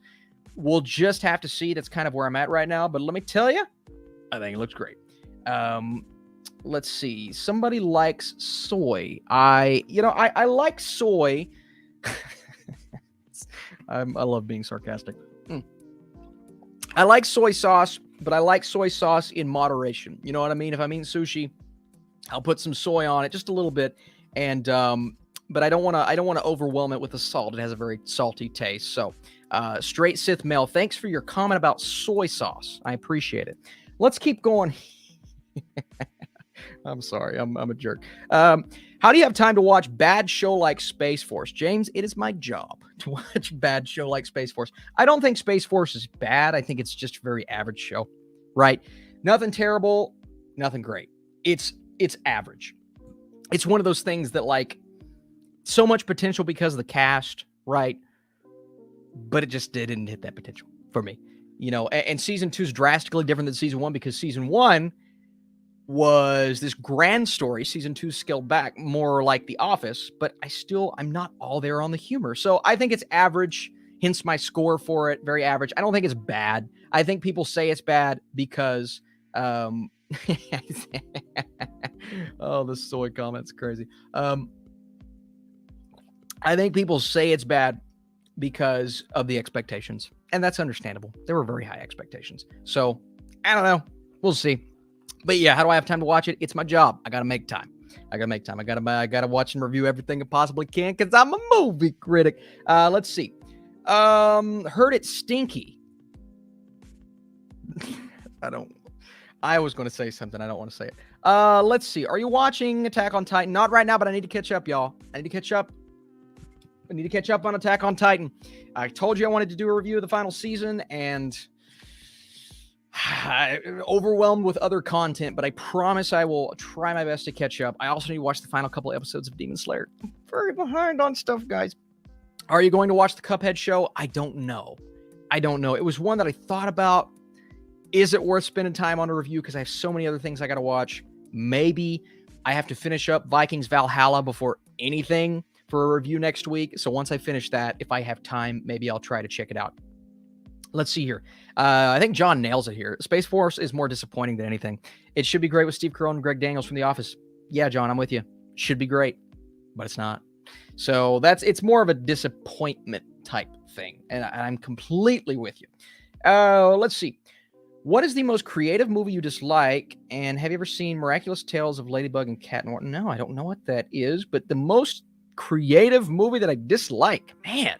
we'll just have to see. That's kind of where I'm at right now. But let me tell you, I think it looks great. Let's see. Somebody likes soy. I like soy. I love being sarcastic. I like soy sauce, but I like soy sauce in moderation. You know what I mean? If I'm eating sushi, I'll put some soy on it, just a little bit, and but I don't want to overwhelm it with the salt. It has a very salty taste. So, Straight Sith Mel, thanks for your comment about soy sauce. I appreciate it. Let's keep going. I'm sorry. I'm a jerk. How do you have time to watch bad show like Space Force? James, it is my job to watch bad show like Space Force. I don't think Space Force is bad. I think it's just a very average show, right? Nothing terrible, nothing great. It's average. It's one of those things that, like, so much potential because of the cast, right? But it just didn't hit that potential for me. You know, and season 2 is drastically different than season 1 because season 1 was this grand story. Season 2 scaled back, more like The Office, but I'm not all there on the humor. So I think it's average, hence my score for it, very average. I don't think it's bad. I think people say it's bad because, oh, the soy comment's crazy. I think people say it's bad because of the expectations, and that's understandable. There were very high expectations. So I don't know. We'll see. But yeah, how do I have time to watch it? It's my job. I got to make time. I got to watch and review everything I possibly can because I'm a movie critic. Let's see. Heard it stinky. I was going to say something. I don't want to say it. Let's see. Are you watching Attack on Titan? Not right now, but I need to catch up, y'all. I need to catch up on Attack on Titan. I told you I wanted to do a review of the final season, and overwhelmed with other content, but I promise I will try my best to catch up. I also need to watch the final couple episodes of Demon Slayer. I'm very behind on stuff, guys. Are you going to watch the Cuphead show? I don't know. It was one that I thought about. Is it worth spending time on a review? Because I have so many other things I got to watch. Maybe I have to finish up Vikings Valhalla before anything for a review next week. So once I finish that, if I have time, maybe I'll try to check it out. Let's see here. I think John nails it here. Space Force is more disappointing than anything. It should be great with Steve Carell and Greg Daniels from The Office. Yeah, John, I'm with you. Should be great, but it's not. So it's more of a disappointment type thing, and I'm completely with you. Let's see. What is the most creative movie you dislike? And have you ever seen Miraculous Tales of Ladybug and Cat Norton? No, I don't know what that is, but the most creative movie that I dislike, man,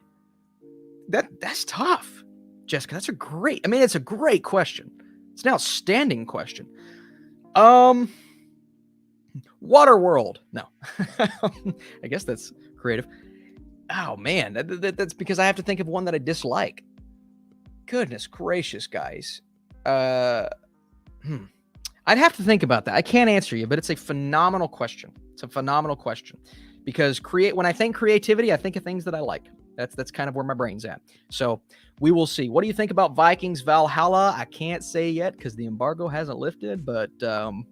that's tough. Jessica, it's a great question. It's an outstanding question. Waterworld. No. I guess that's creative. Oh, man. That's because I have to think of one that I dislike. Goodness gracious, guys. I'd have to think about that. I can't answer you, but it's a phenomenal question. Because when I think creativity, I think of things that I like. That's kind of where my brain's at. So we will see. What do you think about Vikings Valhalla? I can't say yet because the embargo hasn't lifted, but definitely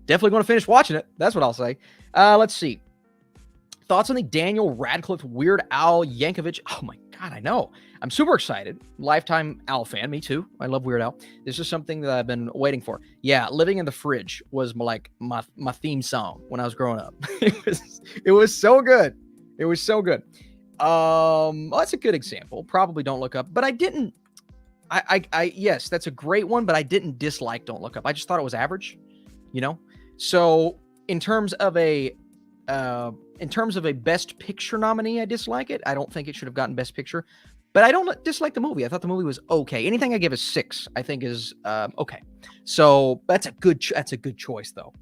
going to finish watching it. That's what I'll say. Let's see. Thoughts on the Daniel Radcliffe Weird Al Yankovic? Oh my God, I know. I'm super excited. Lifetime Al fan. Me too. I love Weird Al. This is something that I've been waiting for. Yeah, Living in the Fridge was my theme song when I was growing up. It was so good. It was so good. Well, that's a good example. Probably Don't Look Up, but I didn't. Yes, that's a great one, but I didn't dislike Don't Look Up. I just thought it was average, you know. So in terms of a Best Picture nominee, I dislike it. I don't think it should have gotten Best Picture, but I don't dislike the movie. I thought the movie was okay. Anything I give a 6, I think is okay. So that's a good choice, though.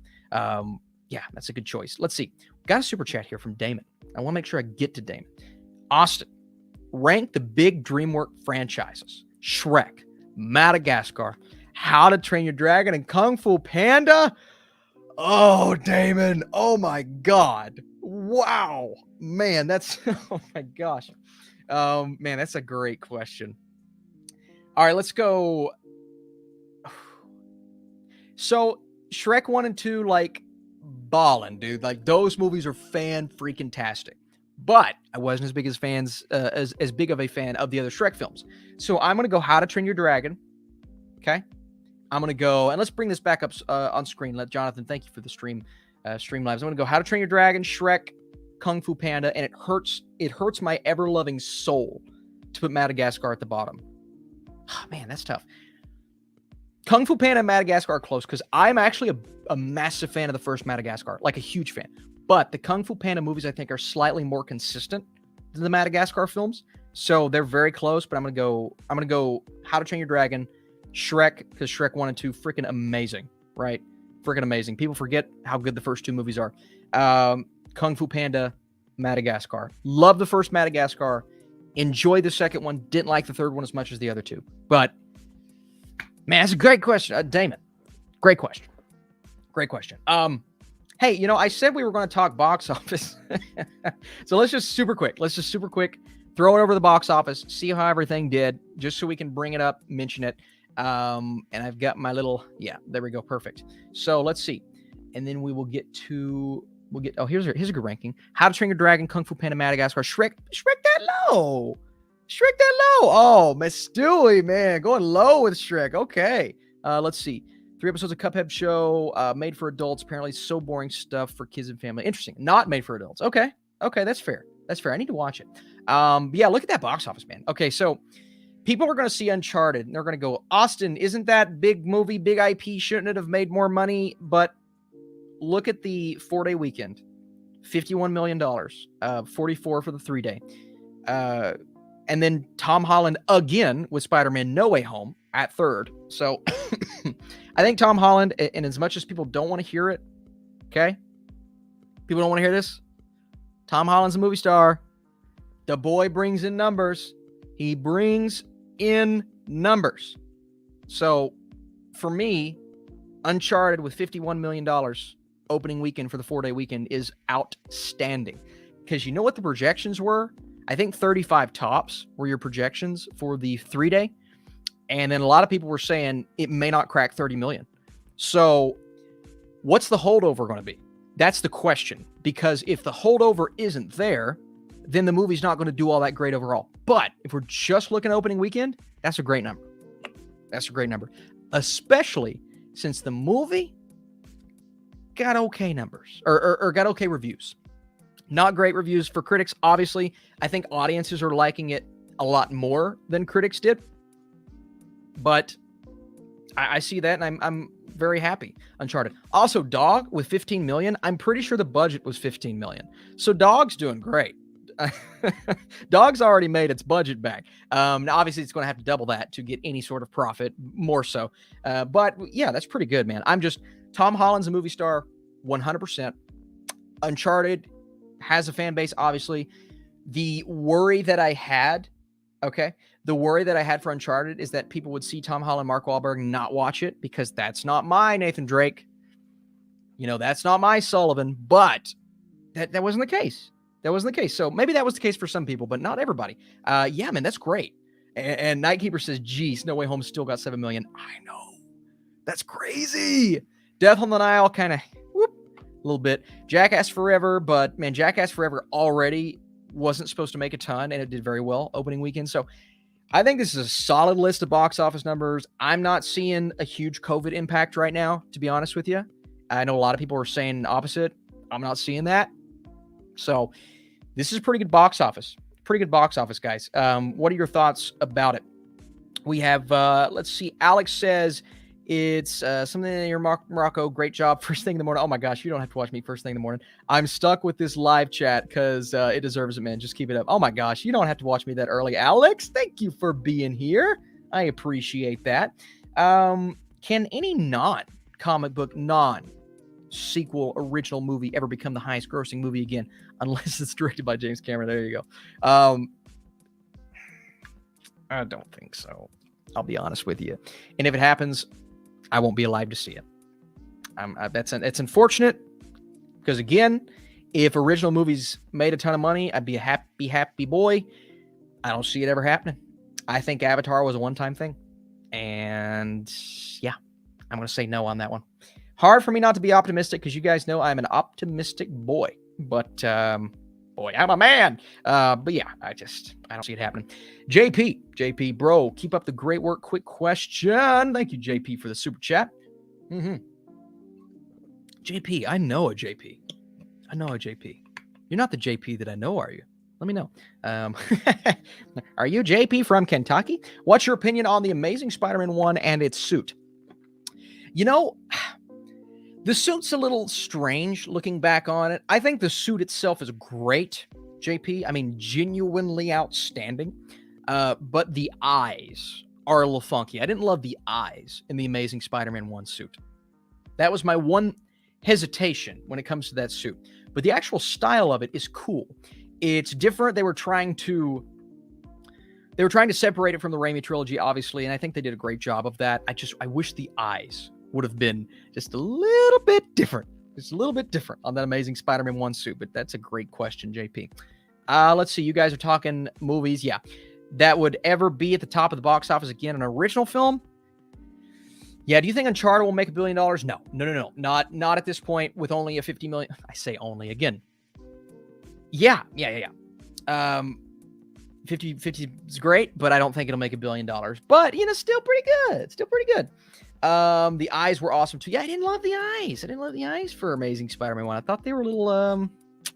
Yeah, that's a good choice. Let's see. Got a super chat here from Damon. I want to make sure I get to Damon. Austin, rank the big DreamWorks franchises: Shrek, Madagascar, How to Train Your Dragon, and Kung Fu Panda. Oh, Damon. Oh, my God. Wow. Man, that's... Oh, my gosh. Man, that's a great question. All right, let's go. So, Shrek 1 and 2, like, ballin', dude. Like, those movies are fan-freaking-tastic. But I wasn't as big of a fan of the other Shrek films. So, I'm going to go How to Train Your Dragon. Okay? I'm going to go, and let's bring this back up on screen. Let Jonathan, thank you for the stream lives. I'm going to go How to Train Your Dragon, Shrek, Kung Fu Panda, and it hurts my ever-loving soul to put Madagascar at the bottom. Oh, man, that's tough. Kung Fu Panda and Madagascar are close because I'm actually a massive fan of the first Madagascar, like a huge fan. But the Kung Fu Panda movies, I think, are slightly more consistent than the Madagascar films. So they're very close, but I'm going to go How to Train Your Dragon, Shrek, because Shrek 1 and 2, freaking amazing, right? Freaking amazing. People forget how good the first two movies are. Kung Fu Panda, Madagascar. Love the first Madagascar. Enjoy the second one. Didn't like the third one as much as the other two. But, man, that's a great question. Damon, great question. Great question. Hey, you know, I said we were going to talk box office. So let's just super quick throw it over the box office, see how everything did, just so we can bring it up, mention it. And I've got my little, yeah, there we go. Perfect. So let's see. And then we will get, here's a good ranking. How to Train Your Dragon, Kung Fu Panda, Madagascar, Shrek that low. Oh, Miss Stewie, man, going low with Shrek. Okay. Let's see. 3 episodes of Cuphead show, made for adults, apparently so boring stuff for kids and family. Interesting. Not made for adults. Okay, that's fair. I need to watch it. Yeah, look at that box office, man. Okay, so people are going to see Uncharted, and they're going to go, Austin, isn't that big movie, big IP, shouldn't it have made more money? But look at the 4-day weekend. $51 million, 44 for the 3-day. And then Tom Holland again with Spider-Man No Way Home at third. So I think Tom Holland, and as much as people don't want to hear it, okay? People don't want to hear this. Tom Holland's a movie star. The boy brings in numbers. He brings in numbers. So for me, Uncharted with $51 million opening weekend for the 4-day weekend is outstanding. Because you know what the projections were? I think 35 tops were your projections for the 3-day. And then a lot of people were saying it may not crack 30 million. So what's the holdover going to be? That's the question. Because if the holdover isn't there, then the movie's not going to do all that great overall. But if we're just looking at opening weekend, that's a great number. That's a great number. Especially since the movie got okay numbers or got okay reviews. Not great reviews for critics. Obviously, I think audiences are liking it a lot more than critics did. But I see that, and I'm very happy. Uncharted. Also, Dog with 15 million. I'm pretty sure the budget was 15 million. So Dog's doing great. Dog's already made its budget back. Now, obviously, it's going to have to double that to get any sort of profit, more so. But yeah, that's pretty good, man. Tom Holland's a movie star, 100%. Uncharted has a fan base, obviously. The worry that I had for Uncharted is that people would see Tom Holland, Mark Wahlberg, and not watch it because that's not my Nathan Drake. You know, that's not my Sullivan. But that wasn't the case. That wasn't the case. So maybe that was the case for some people, but not everybody. Yeah, man, that's great. And Nightkeeper says, geez, No Way Home still got 7 million. I know. That's crazy. Death on the Nile, kind of, a little bit. Jackass Forever, but man, Jackass Forever already wasn't supposed to make a ton, and it did very well opening weekend. So I think this is a solid list of box office numbers. I'm not seeing a huge COVID impact right now, to be honest with you. I know a lot of people are saying opposite. I'm not seeing that. So this is pretty good box office. Pretty good box office, guys. What are your thoughts about it? We have, let's see, Alex says it's something in your Morocco. Great job. First thing in the morning. Oh my gosh, you don't have to watch me first thing in the morning. I'm stuck with this live chat because it deserves it, man. Just keep it up. Oh my gosh, you don't have to watch me that early. Alex, thank you for being here. I appreciate that. Can any non-comic book, non-sequel original movie ever become the highest grossing movie again? Unless it's directed by James Cameron. There you go. I don't think so. I'll be honest with you. And if it happens, I won't be alive to see it. It's unfortunate because, again, if original movies made a ton of money, I'd be a happy boy. I don't see it ever happening. I think Avatar was a one-time thing. And, yeah, I'm going to say no on that one. Hard for me not to be optimistic because you guys know I'm an optimistic boy. But, boy, I'm a man. But, yeah, I don't see it happening. JP, bro, keep up the great work. Quick question. Thank you, JP, for the super chat. JP, I know a JP. You're not the JP that I know, are you? Let me know. Are you JP from Kentucky? What's your opinion on the Amazing Spider-Man 1 and its suit? You know, the suit's a little strange looking back on it. I think the suit itself is great, JP. I mean, genuinely outstanding. But the eyes are a little funky. I didn't love the eyes in the Amazing Spider-Man 1 suit. That was my one hesitation when it comes to that suit. But the actual style of it is cool. It's different. They were trying to separate it from the Raimi trilogy, obviously, and I think they did a great job of that. I wish the eyes would have been just a little bit different. Just a little bit different on that Amazing Spider-Man 1 suit, but that's a great question, JP. Let's see. You guys are talking movies. Yeah. That would ever be at the top of the box office again, an original film? Yeah, do you think Uncharted will make $1 billion? No. Not at this point with only a 50 million. I say only again. Yeah. 50 is great, but I don't think it'll make $1 billion. But, still pretty good. The eyes were awesome too. Yeah, I didn't love the eyes for Amazing Spider-Man 1. I thought they were a little,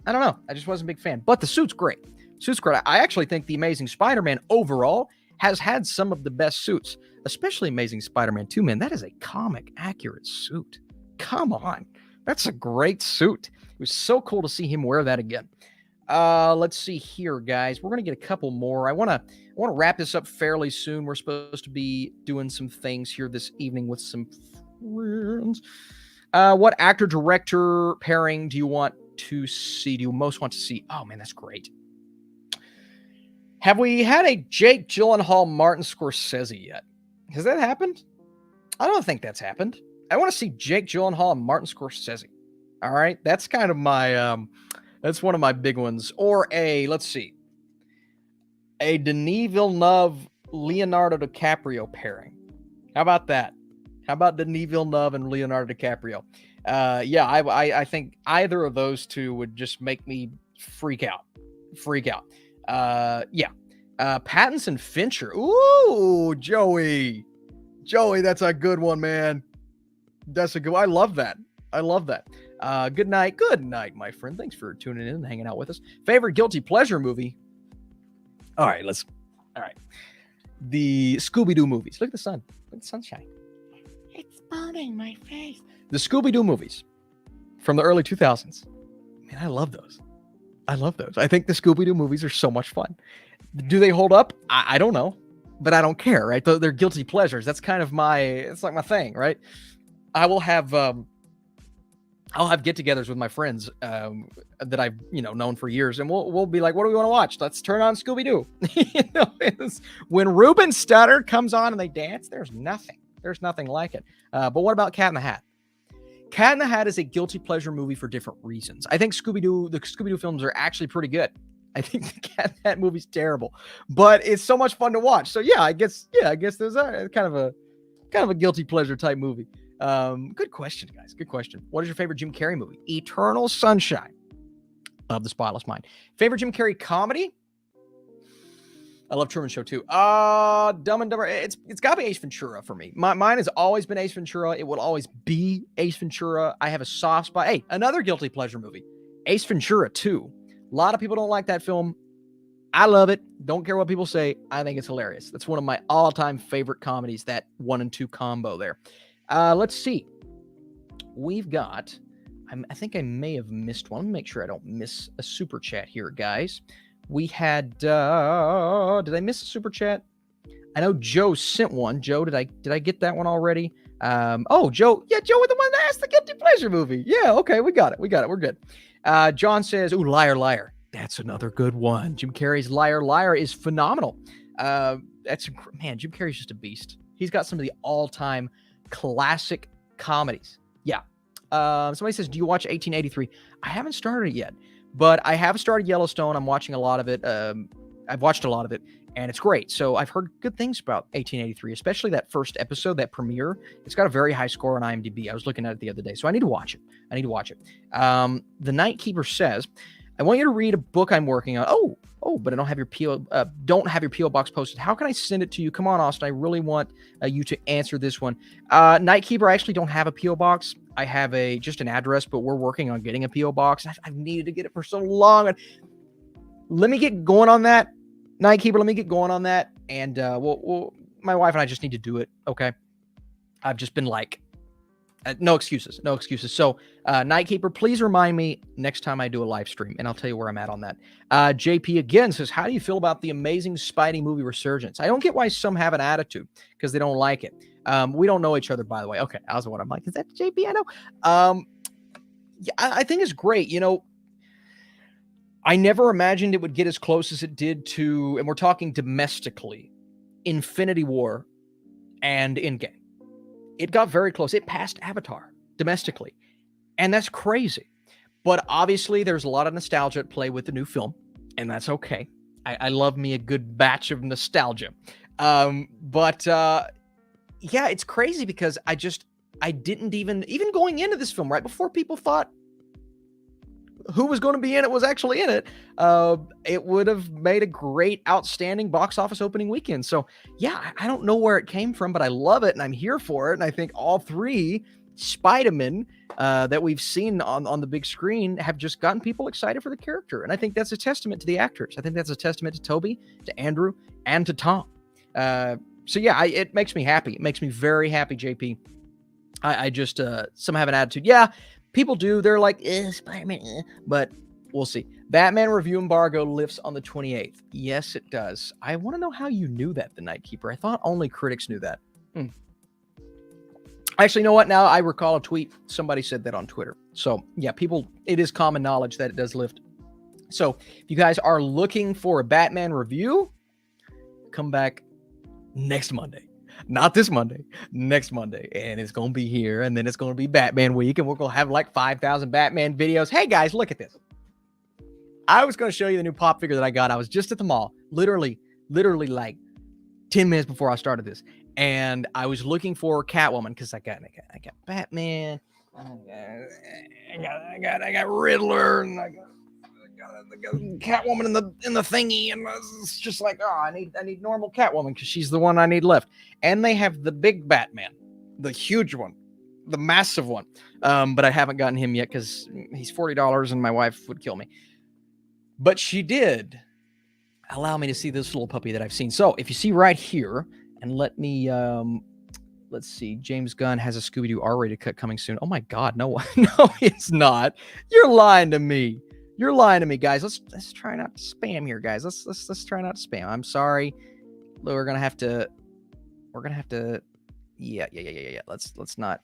I don't know. I just wasn't a big fan. But the suit's great. I actually think the Amazing Spider-Man overall has had some of the best suits, especially Amazing Spider-Man 2, man. That is a comic accurate suit. Come on. That's a great suit. It was so cool to see him wear that again. Let's see here, guys. We're going to get a couple more. I want to wrap this up fairly soon. We're supposed to be doing some things here this evening with some friends. What actor-director pairing do you want to see? Do you most want to see? Oh, man, that's great. Have we had a Jake Gyllenhaal, Martin Scorsese yet? Has that happened? I don't think that's happened. I want to see Jake Gyllenhaal and Martin Scorsese. All right. That's kind of my, that's one of my big ones. Or let's see, a Denis Villeneuve, Leonardo DiCaprio pairing. How about that? How about Denis Villeneuve and Leonardo DiCaprio? Yeah, I think either of those two would just make me freak out. Yeah. Pattinson Fincher. Ooh, Joey, that's a good one, man. That's a good one. I love that. Good night, my friend. Thanks for tuning in and hanging out with us. Favorite guilty pleasure movie? All right. The Scooby-Doo movies. Look at the sun. Look at the sunshine. It's burning my face. The Scooby-Doo movies from the early 2000s. Man, I love those. I think the Scooby-Doo movies are so much fun. Do they hold up? I don't know, but I don't care, right? They're guilty pleasures. That's kind of it's like my thing, right? I'll have get-togethers with my friends that I've known for years, and we'll be like, "What do we want to watch? Let's turn on Scooby-Doo." When Ruben Studdard comes on and they dance, there's nothing like it. But what about Cat in the Hat? Cat in the Hat is a guilty pleasure movie for different reasons. I think the Scooby-Doo films are actually pretty good. I think the Cat in the Hat movie's terrible, but it's so much fun to watch. So yeah, I guess there's a kind of a guilty pleasure type movie. Good question, guys. Good question. What is your favorite Jim Carrey movie? Eternal Sunshine of The Spotless Mind. Favorite Jim Carrey comedy? I love Truman Show too. Dumb and Dumber. It's got to be Ace Ventura for me. Mine has always been Ace Ventura. It will always be Ace Ventura. I have a soft spot. Hey, another guilty pleasure movie, Ace Ventura 2. A lot of people don't like that film. I love it. Don't care what people say. I think it's hilarious. That's one of my all-time favorite comedies, that 1 and 2 combo there. Let's see. We've got, I think I may have missed one. Let me make sure I don't miss a super chat here, guys. We had, did I miss a super chat? I know Joe sent one. Joe, did I get that one already? Joe with the one that asked the guilty pleasure movie. Yeah, okay, we got it. We're good. John says, ooh, Liar, Liar. That's another good one. Jim Carrey's Liar, Liar is phenomenal. Jim Carrey's just a beast. He's got some of the all-time classic comedies. Yeah. Somebody says, do you watch 1883? I haven't started it yet, but I have started Yellowstone. I'm watching a lot of it. I've watched a lot of it, and it's great. So I've heard good things about 1883, especially that first episode, that premiere. It's got a very high score on IMDb. I was looking at it the other day, so I need to watch it. The Night Keeper says, I want you to read a book I'm working on. But I don't have your PO box posted. How can I send it to you? Come on, Austin. I really want you to answer this one. Night Keeper, I actually don't have a PO box. I have just an address, but we're working on getting a PO box. I've needed to get it for so long. Let me get going on that, Night Keeper. Let me get going on that, and my wife and I just need to do it. Okay. I've just been like, no excuses. So, Night Keeper, please remind me next time I do a live stream, and I'll tell you where I'm at on that. JP again says, how do you feel about the Amazing Spidey movie resurgence? I don't get why some have an attitude, because they don't like it. We don't know each other, by the way. Okay, I was what I'm like, is that JP? I know. I think it's great. You know, I never imagined it would get as close as it did to, and we're talking domestically, Infinity War and Endgame. It got very close. It passed Avatar domestically. And that's crazy. But obviously, there's a lot of nostalgia at play with the new film. And that's okay. I love me a good batch of nostalgia. It's crazy because I didn't even going into this film, right before people thought who was going to be in it was actually in it, it would have made a great, outstanding box office opening weekend. So, yeah, I don't know where it came from, but I love it, and I'm here for it. And I think all three Spider-Men that we've seen on the big screen have just gotten people excited for the character. And I think that's a testament to the actors. I think that's a testament to Toby, to Andrew, and to Tom. It makes me happy. It makes me very happy, JP. I just, some have an attitude. Yeah, people do. They're like, Spider-Man, but we'll see. Batman review embargo lifts on the 28th. Yes, it does. I want to know how you knew that, The Night Keeper. I thought only critics knew that. Actually, you know what? Now I recall a tweet. Somebody said that on Twitter. So, yeah, it is common knowledge that it does lift. So, if you guys are looking for a Batman review, come back next Monday. Not this Monday, next Monday. And it's going to be here. And then it's going to be Batman week. And we're going to have like 5,000 Batman videos. Hey, guys, look at this. I was going to show you the new pop figure that I got. I was just at the mall, literally like 10 minutes before I started this. And I was looking for Catwoman because I got Batman. I got Riddler. And I got Catwoman in the thingy, and it's just like, I need normal Catwoman because she's the one I need left. And they have the big Batman, the huge one, the massive one. But I haven't gotten him yet because he's $40 and my wife would kill me. But she did allow me to see this little puppy that I've seen. So if you see right here, and let me let's see, James Gunn has a Scooby-Doo R-rated cut coming soon. Oh my God, no, it's not. You're lying to me. You're lying to me, guys. Let's try not to spam here, guys. Let's try not to spam. I'm sorry. We're gonna have to. Yeah. Let's not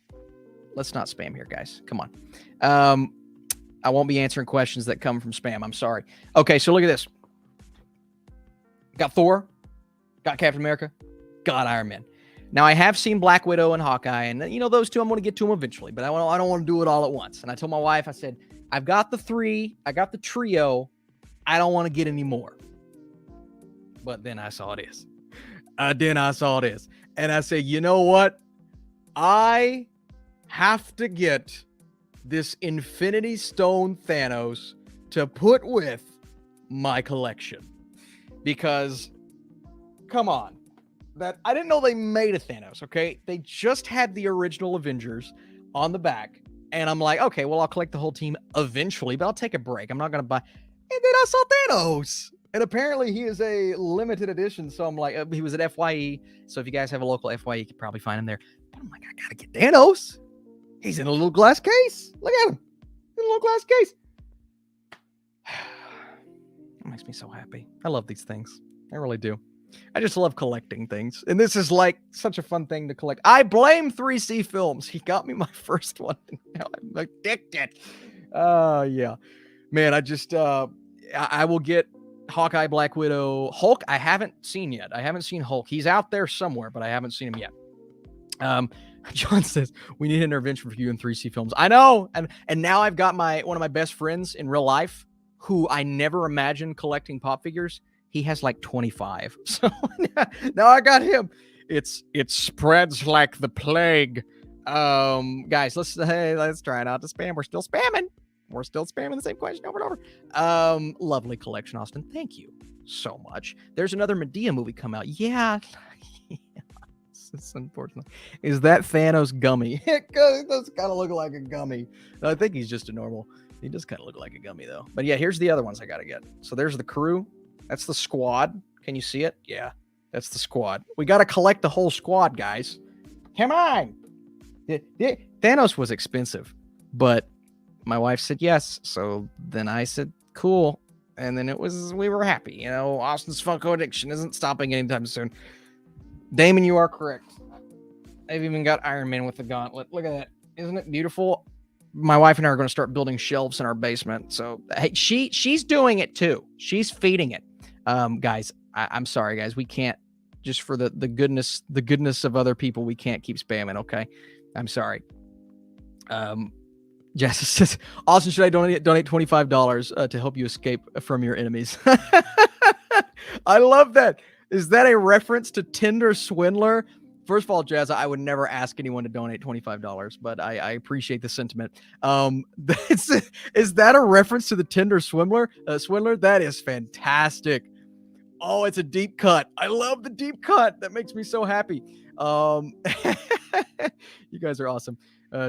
spam here, guys. Come on. I won't be answering questions that come from spam. I'm sorry. Okay, so look at this. Got Thor. Got Captain America. Got Iron Man. Now I have seen Black Widow and Hawkeye, and those two I'm going to get to them eventually. But I don't want to do it all at once. And I told my wife, I said, I've got the three. I got the trio. I don't want to get any more. But then I saw this. And I said, you know what? I have to get this Infinity Stone Thanos to put with my collection. Because, come on. That I didn't know they made a Thanos, okay? They just had the original Avengers on the back. And I'm like, okay, well, I'll collect the whole team eventually, but I'll take a break. I'm not going to buy. And then I saw Thanos. And apparently he is a limited edition. So I'm like, he was at FYE. So if you guys have a local FYE, you could probably find him there. But I'm like, I got to get Thanos. He's in a little glass case. Look at him. In a little glass case. It makes me so happy. I love these things. I really do. I just love collecting things. And this is like such a fun thing to collect. I blame 3C Films. He got me my first one. Now I'm addicted. Yeah. Man, I just, I will get Hawkeye, Black Widow, Hulk. I haven't seen yet. I haven't seen Hulk. He's out there somewhere, but I haven't seen him yet. John says, we need an intervention for you in 3C Films. I know. And now I've got one of my best friends in real life who I never imagined collecting pop figures. He has like 25. So now I got him. It spreads like the plague. Guys, let's try not to spam. We're still spamming. We're still spamming the same question over and over. Lovely collection, Austin. Thank you so much. There's another Medea movie come out. Yeah. It's unfortunate. Is that Thanos gummy? It does kind of look like a gummy. I think he's just a normal. He does kind of look like a gummy though. But yeah, here's the other ones I got to get. So there's the crew. That's the squad. Can you see it? Yeah, that's the squad. We got to collect the whole squad, guys. Come on. Thanos was expensive, but my wife said yes. So then I said, cool. And then we were happy. You know, Austin's Funko addiction isn't stopping anytime soon. Damon, you are correct. I've even got Iron Man with the gauntlet. Look at that. Isn't it beautiful? My wife and I are going to start building shelves in our basement. So hey, she's doing it too. She's feeding it. Guys, I'm sorry, guys. We can't, just for the goodness of other people, we can't keep spamming. Okay. I'm sorry. Jess says, Austin, should I donate $25 to help you escape from your enemies? I love that. Is that a reference to Tinder Swindler? First of all, Jazz, I would never ask anyone to donate $25, but I appreciate the sentiment. Is that a reference to the Tinder Swindler? That is fantastic. Oh, it's a deep cut. I love the deep cut. That makes me so happy. You guys are awesome.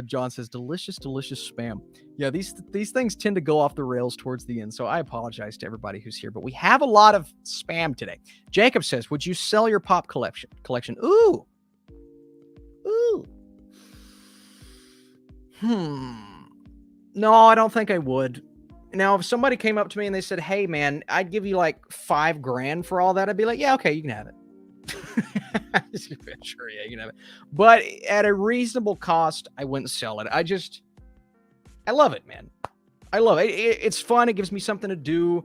John says, delicious spam. Yeah, these things tend to go off the rails towards the end, so I apologize to everybody who's here, but we have a lot of spam today. Jacob says, would you sell your pop collection? Ooh. No, I don't think I would. Now, if somebody came up to me and they said, hey, man, I'd give you like $5,000 for all that, I'd be like, yeah, okay, you can have it. Sure, yeah, you can have it. But at a reasonable cost, I wouldn't sell it. I love it, man. I love it. It's fun. It gives me something to do.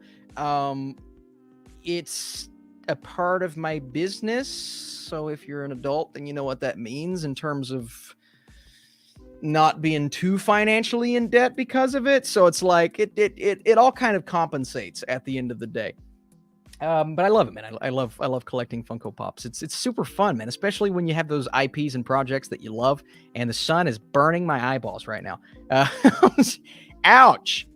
It's a part of my business. So if you're an adult, then you know what that means in terms of not being too financially in debt because of it. So it's like it all kind of compensates at the end of the day. But I love it, man. I love collecting Funko Pops. It's super fun, man, especially when you have those IPs and projects that you love. And the sun is burning my eyeballs right now. Ouch.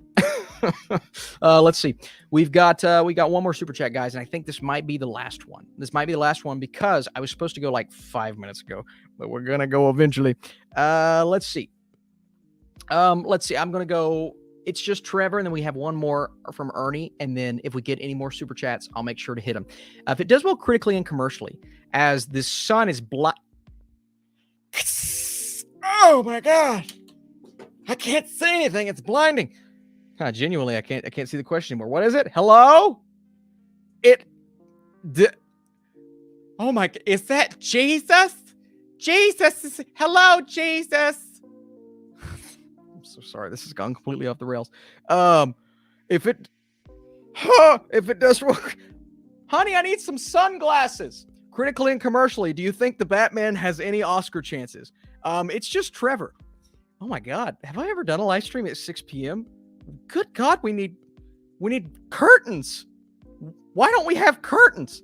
Let's see. We got one more super chat, guys, and I think this might be the last one. This might be the last one because I was supposed to go like 5 minutes ago, but we're gonna go eventually. Let's see. I'm gonna go. It's just Trevor, and then we have one more from Ernie, and then if we get any more super chats, I'll make sure to hit them. If it does well critically and commercially, as the sun is oh my god, I can't see anything. It's blinding. Genuinely, I can't see the question anymore. What is it? Hello? Oh my, is that Jesus? Jesus, hello, Jesus. I'm so sorry. This has gone completely off the rails. If it does work, honey, I need some sunglasses. Critically and commercially, do you think the Batman has any Oscar chances? It's just Trevor. Oh my God. Have I ever done a live stream at 6 p.m.? Good God, we need curtains. Why don't we have curtains?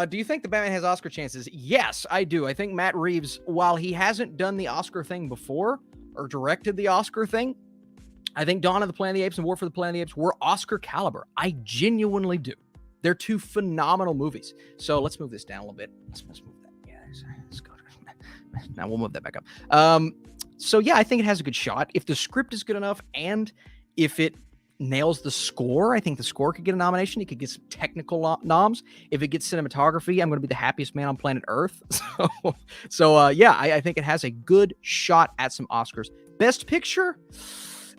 Do you think the Batman has Oscar chances? Yes, I do. I think Matt Reeves, while he hasn't done the Oscar thing before or directed the Oscar thing, I think Dawn of the Planet of the Apes and War for the Planet of the Apes were Oscar caliber. I genuinely do. They're two phenomenal movies. So let's move this down a little bit. Let's move that. Yeah, let's go. Now we'll move that back up. So yeah, I think it has a good shot. If the script is good enough and if it nails the score, I think the score could get a nomination. It could get some technical noms. If it gets cinematography, I'm going to be the happiest man on planet Earth. Yeah, I think it has a good shot at some Oscars. Best Picture?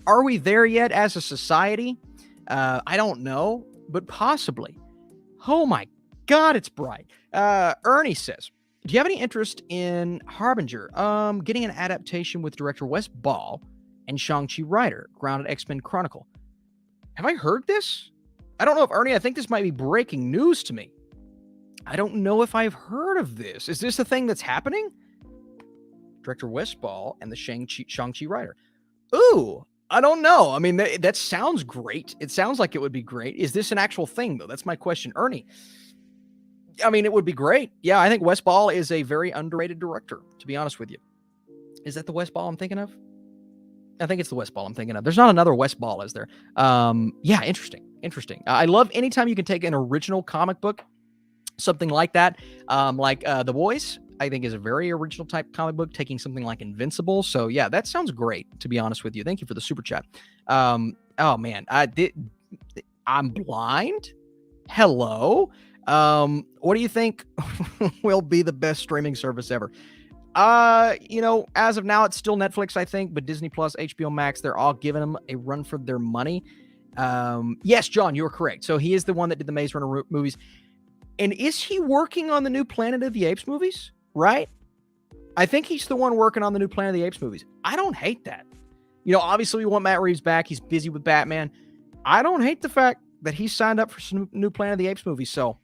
Are we there yet as a society? I don't know, but possibly. Oh my God, it's bright. Ernie says, do you have any interest in Harbinger? Getting an adaptation with director Wes Ball and Shang-Chi writer, grounded X-Men Chronicle. Have I heard this? I don't know if Ernie, I think this might be breaking news to me. I don't know if I've heard of this. Is this a thing that's happening? Director Wes Ball and the Shang-Chi writer. Ooh, I don't know. I mean, that sounds great. It sounds like it would be great. Is this an actual thing, though? That's my question. Ernie, I mean, it would be great. Yeah, I think Wes Ball is a very underrated director, to be honest with you. Is that the Wes Ball I'm thinking of? I think it's the Wes Ball I'm thinking of. There's not another Wes Ball, is there? Yeah, interesting. I love anytime you can take an original comic book, something like that, like The Boys, I think is a very original type comic book, taking something like Invincible. So yeah, that sounds great, to be honest with you. Thank you for the super chat. Oh man, I'm blind. Hello. What do you think will be the best streaming service ever? As of now, it's still Netflix, I think, but Disney Plus, HBO Max, they're all giving them a run for their money. Yes, John, you're correct. So he is the one that did the Maze Runner movies. And is he working on the new Planet of the Apes movies? Right? I think he's the one working on the new Planet of the Apes movies. I don't hate that. Obviously we want Matt Reeves back. He's busy with Batman. I don't hate the fact that he signed up for some new Planet of the Apes movies. So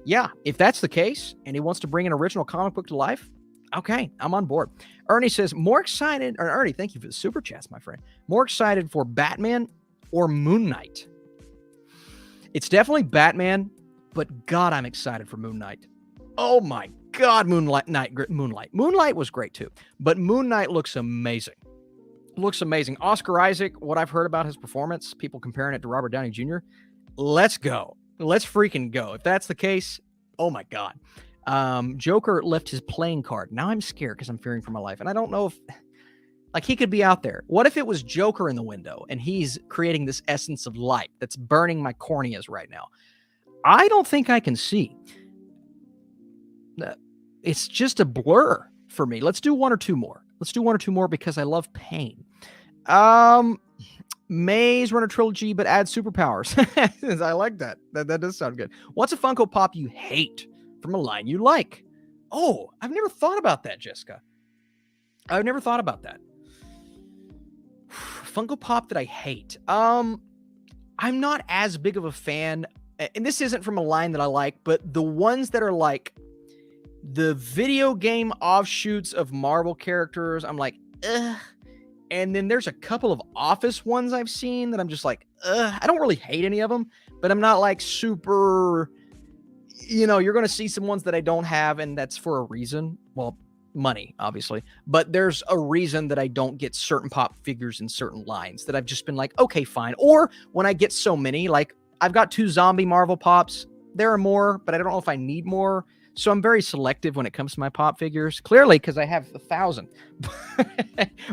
yeah, if that's the case and he wants to bring an original comic book to life, okay, I'm on board. Ernie says, Ernie, thank you for the super chats, my friend. More excited for Batman or Moon Knight? It's definitely Batman, but God, I'm excited for Moon Knight. Oh my God, Moonlight was great too, but Moon Knight looks amazing. Oscar Isaac, what I've heard about his performance, people comparing it to Robert Downey Jr., let's go. Let's freaking go. If that's the case, oh my God. Joker left his playing card. Now I'm scared because I'm fearing for my life. And I don't know if, he could be out there. What if it was Joker in the window and he's creating this essence of light that's burning my corneas right now? I don't think I can see. It's just a blur for me. Let's do one or two more. Because I love pain. Maze Runner trilogy, but add superpowers. I like that. That does sound good. What's a Funko Pop you hate from a line you like? Oh, I've never thought about that, Jessica. I've never thought about that. Funko Pop that I hate. I'm not as big of a fan, and this isn't from a line that I like, but the ones that are like the video game offshoots of Marvel characters, I'm like, ugh. And then there's a couple of Office ones I've seen that I'm just like, ugh. I don't really hate any of them, but I'm not like super, you're going to see some ones that I don't have, and that's for a reason. Well, money, obviously, but there's a reason that I don't get certain pop figures in certain lines that I've just been like, okay, fine. Or when I get so many, like I've got 2 zombie Marvel pops. There are more, but I don't know if I need more. So I'm very selective when it comes to my pop figures, clearly because I have 1,000,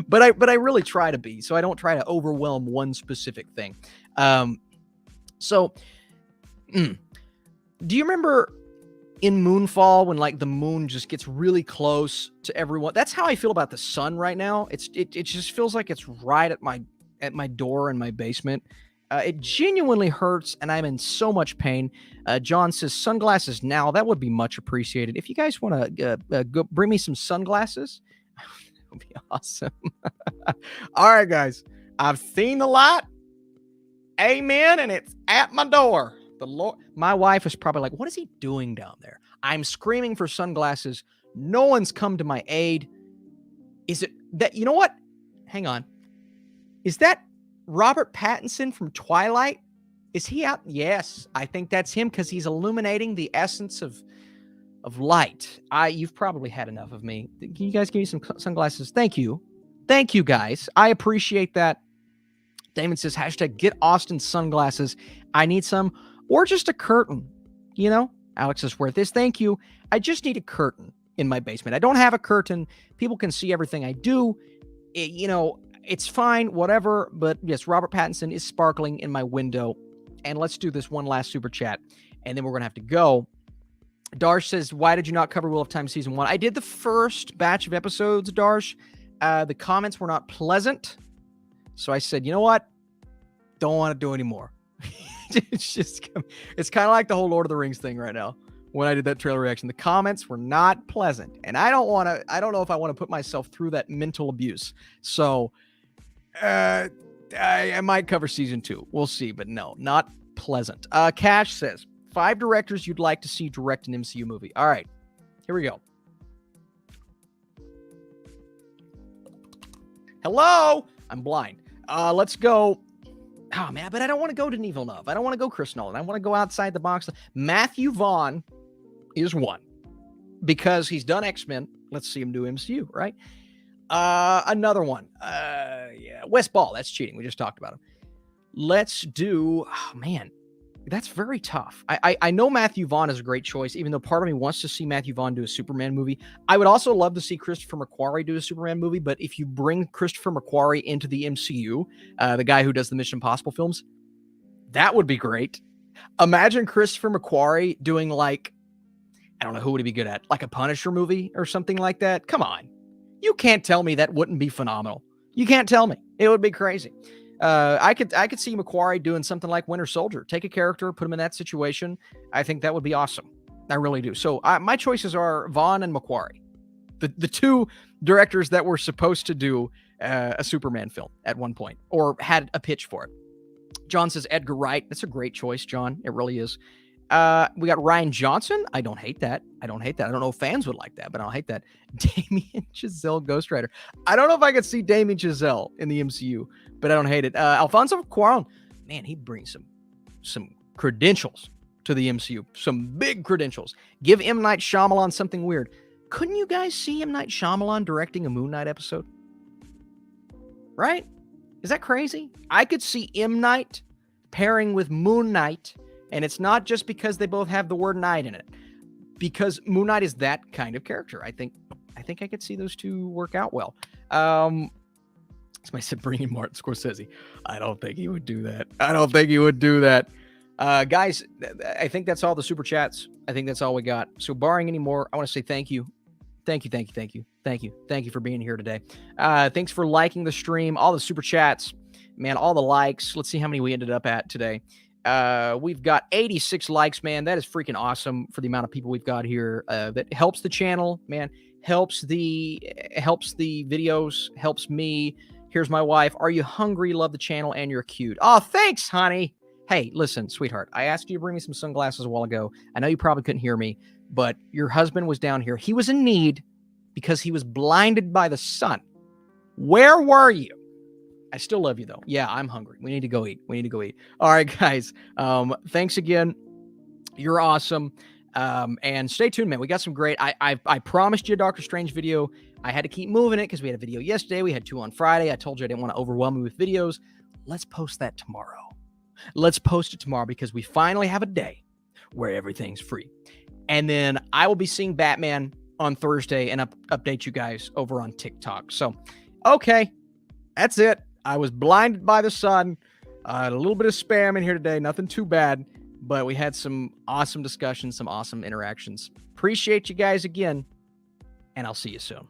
but I really try to be, so I don't try to overwhelm one specific thing. Do you remember in Moonfall when the moon just gets really close to everyone? That's how I feel about the sun right now. It just feels like it's right at my door in my basement. It genuinely hurts, and I'm in so much pain. John says, sunglasses now. That would be much appreciated. If you guys want to go bring me some sunglasses, that would be awesome. All right, guys. I've seen the light. Amen, and it's at my door. The Lord. My wife is probably like, what is he doing down there? I'm screaming for sunglasses. No one's come to my aid. Is it that? You know what? Hang on. Is that Robert Pattinson from Twilight? Is he out? Yes, I think that's him because he's illuminating the essence of light. You've probably had enough of me. Can you guys give me some sunglasses? Thank you, guys. I appreciate that. Damon says, hashtag get Austin sunglasses. I need some, or just a curtain, you know? Alex is worth this. Thank you. I just need a curtain in my basement. I don't have a curtain. People can see everything I do. It's fine, whatever. But yes, Robert Pattinson is sparkling in my window. And let's do this one last super chat, and then we're going to have to go. Darsh says, why did you not cover Wheel of Time Season 1? I did the first batch of episodes, Darsh. The comments were not pleasant. So I said, you know what? Don't want to do any more. It's kind of like the whole Lord of the Rings thing right now. When I did that trailer reaction, the comments were not pleasant. And I don't know if I want to put myself through that mental abuse. So I might cover Season 2. We'll see, but no, not pleasant. Cash says, 5 directors you'd like to see direct an MCU movie. All right, here we go. Hello? I'm blind. Let's go. Oh, man, but I don't want to go to Denis Villeneuve. I don't want to go Chris Nolan. I want to go outside the box. Matthew Vaughn is one because he's done X-Men. Let's see him do MCU, right? Another one. Wes Ball. That's cheating. We just talked about him. Let's do, that's very tough. I know Matthew Vaughn is a great choice, even though part of me wants to see Matthew Vaughn do a Superman movie. I would also love to see Christopher McQuarrie do a Superman movie, but if you bring Christopher McQuarrie into the MCU, the guy who does the Mission Impossible films, that would be great. Imagine Christopher McQuarrie doing I don't know, who would he be good at? Like a Punisher movie or something like that? Come on. You can't tell me that wouldn't be phenomenal. You can't tell me. It would be crazy. I could see McQuarrie doing something like Winter Soldier. Take a character, put him in that situation. I think that would be awesome. I really do. So my choices are Vaughn and McQuarrie, the two directors that were supposed to do a Superman film at one point or had a pitch for it. John says Edgar Wright. That's a great choice, John. It really is. We got Ryan Johnson. I don't hate that. I don't know if fans would like that, but I don't hate that. Damien Chazelle, Ghost Rider. I don't know if I could see Damien Chazelle in the MCU, but I don't hate it. Alfonso Cuarón, man, he brings some credentials to the MCU, some big credentials. Give M. Night Shyamalan something weird. Couldn't you guys see M. Night Shyamalan directing a Moon Knight episode? Right? Is that crazy? I could see M. Night pairing with Moon Knight. And it's not just because they both have the word night in it, because Moon Knight is that kind of character. I think I could see those two work out well. Somebody said bring in Martin Scorsese. I don't think he would do that. Guys, I think that's all the super chats. I think that's all we got. So barring any more, I want to say thank you. Thank you for being here today. Thanks for liking the stream, all the super chats, man, all the likes. Let's see how many we ended up at today. We've got 86 likes, man. That is freaking awesome for the amount of people we've got here. That helps the channel, man. Helps the videos, helps me. Here's my wife. Are you hungry? Love the channel and you're cute. Oh, thanks, honey. Hey, listen, sweetheart. I asked you to bring me some sunglasses a while ago. I know you probably couldn't hear me, but your husband was down here. He was in need because he was blinded by the sun. Where were you? I still love you, though. Yeah, I'm hungry. We need to go eat. All right, guys. Thanks again. You're awesome. And stay tuned, man. We got some great... I promised you a Doctor Strange video. I had to keep moving it because we had a video yesterday. We had 2 on Friday. I told you I didn't want to overwhelm you with videos. Let's post that tomorrow. Let's post it tomorrow because we finally have a day where everything's free. And then I will be seeing Batman on Thursday and update you guys over on TikTok. So, okay. That's it. I was blinded by the sun. A little bit of spam in here today. Nothing too bad. But we had some awesome discussions, some awesome interactions. Appreciate you guys again. And I'll see you soon.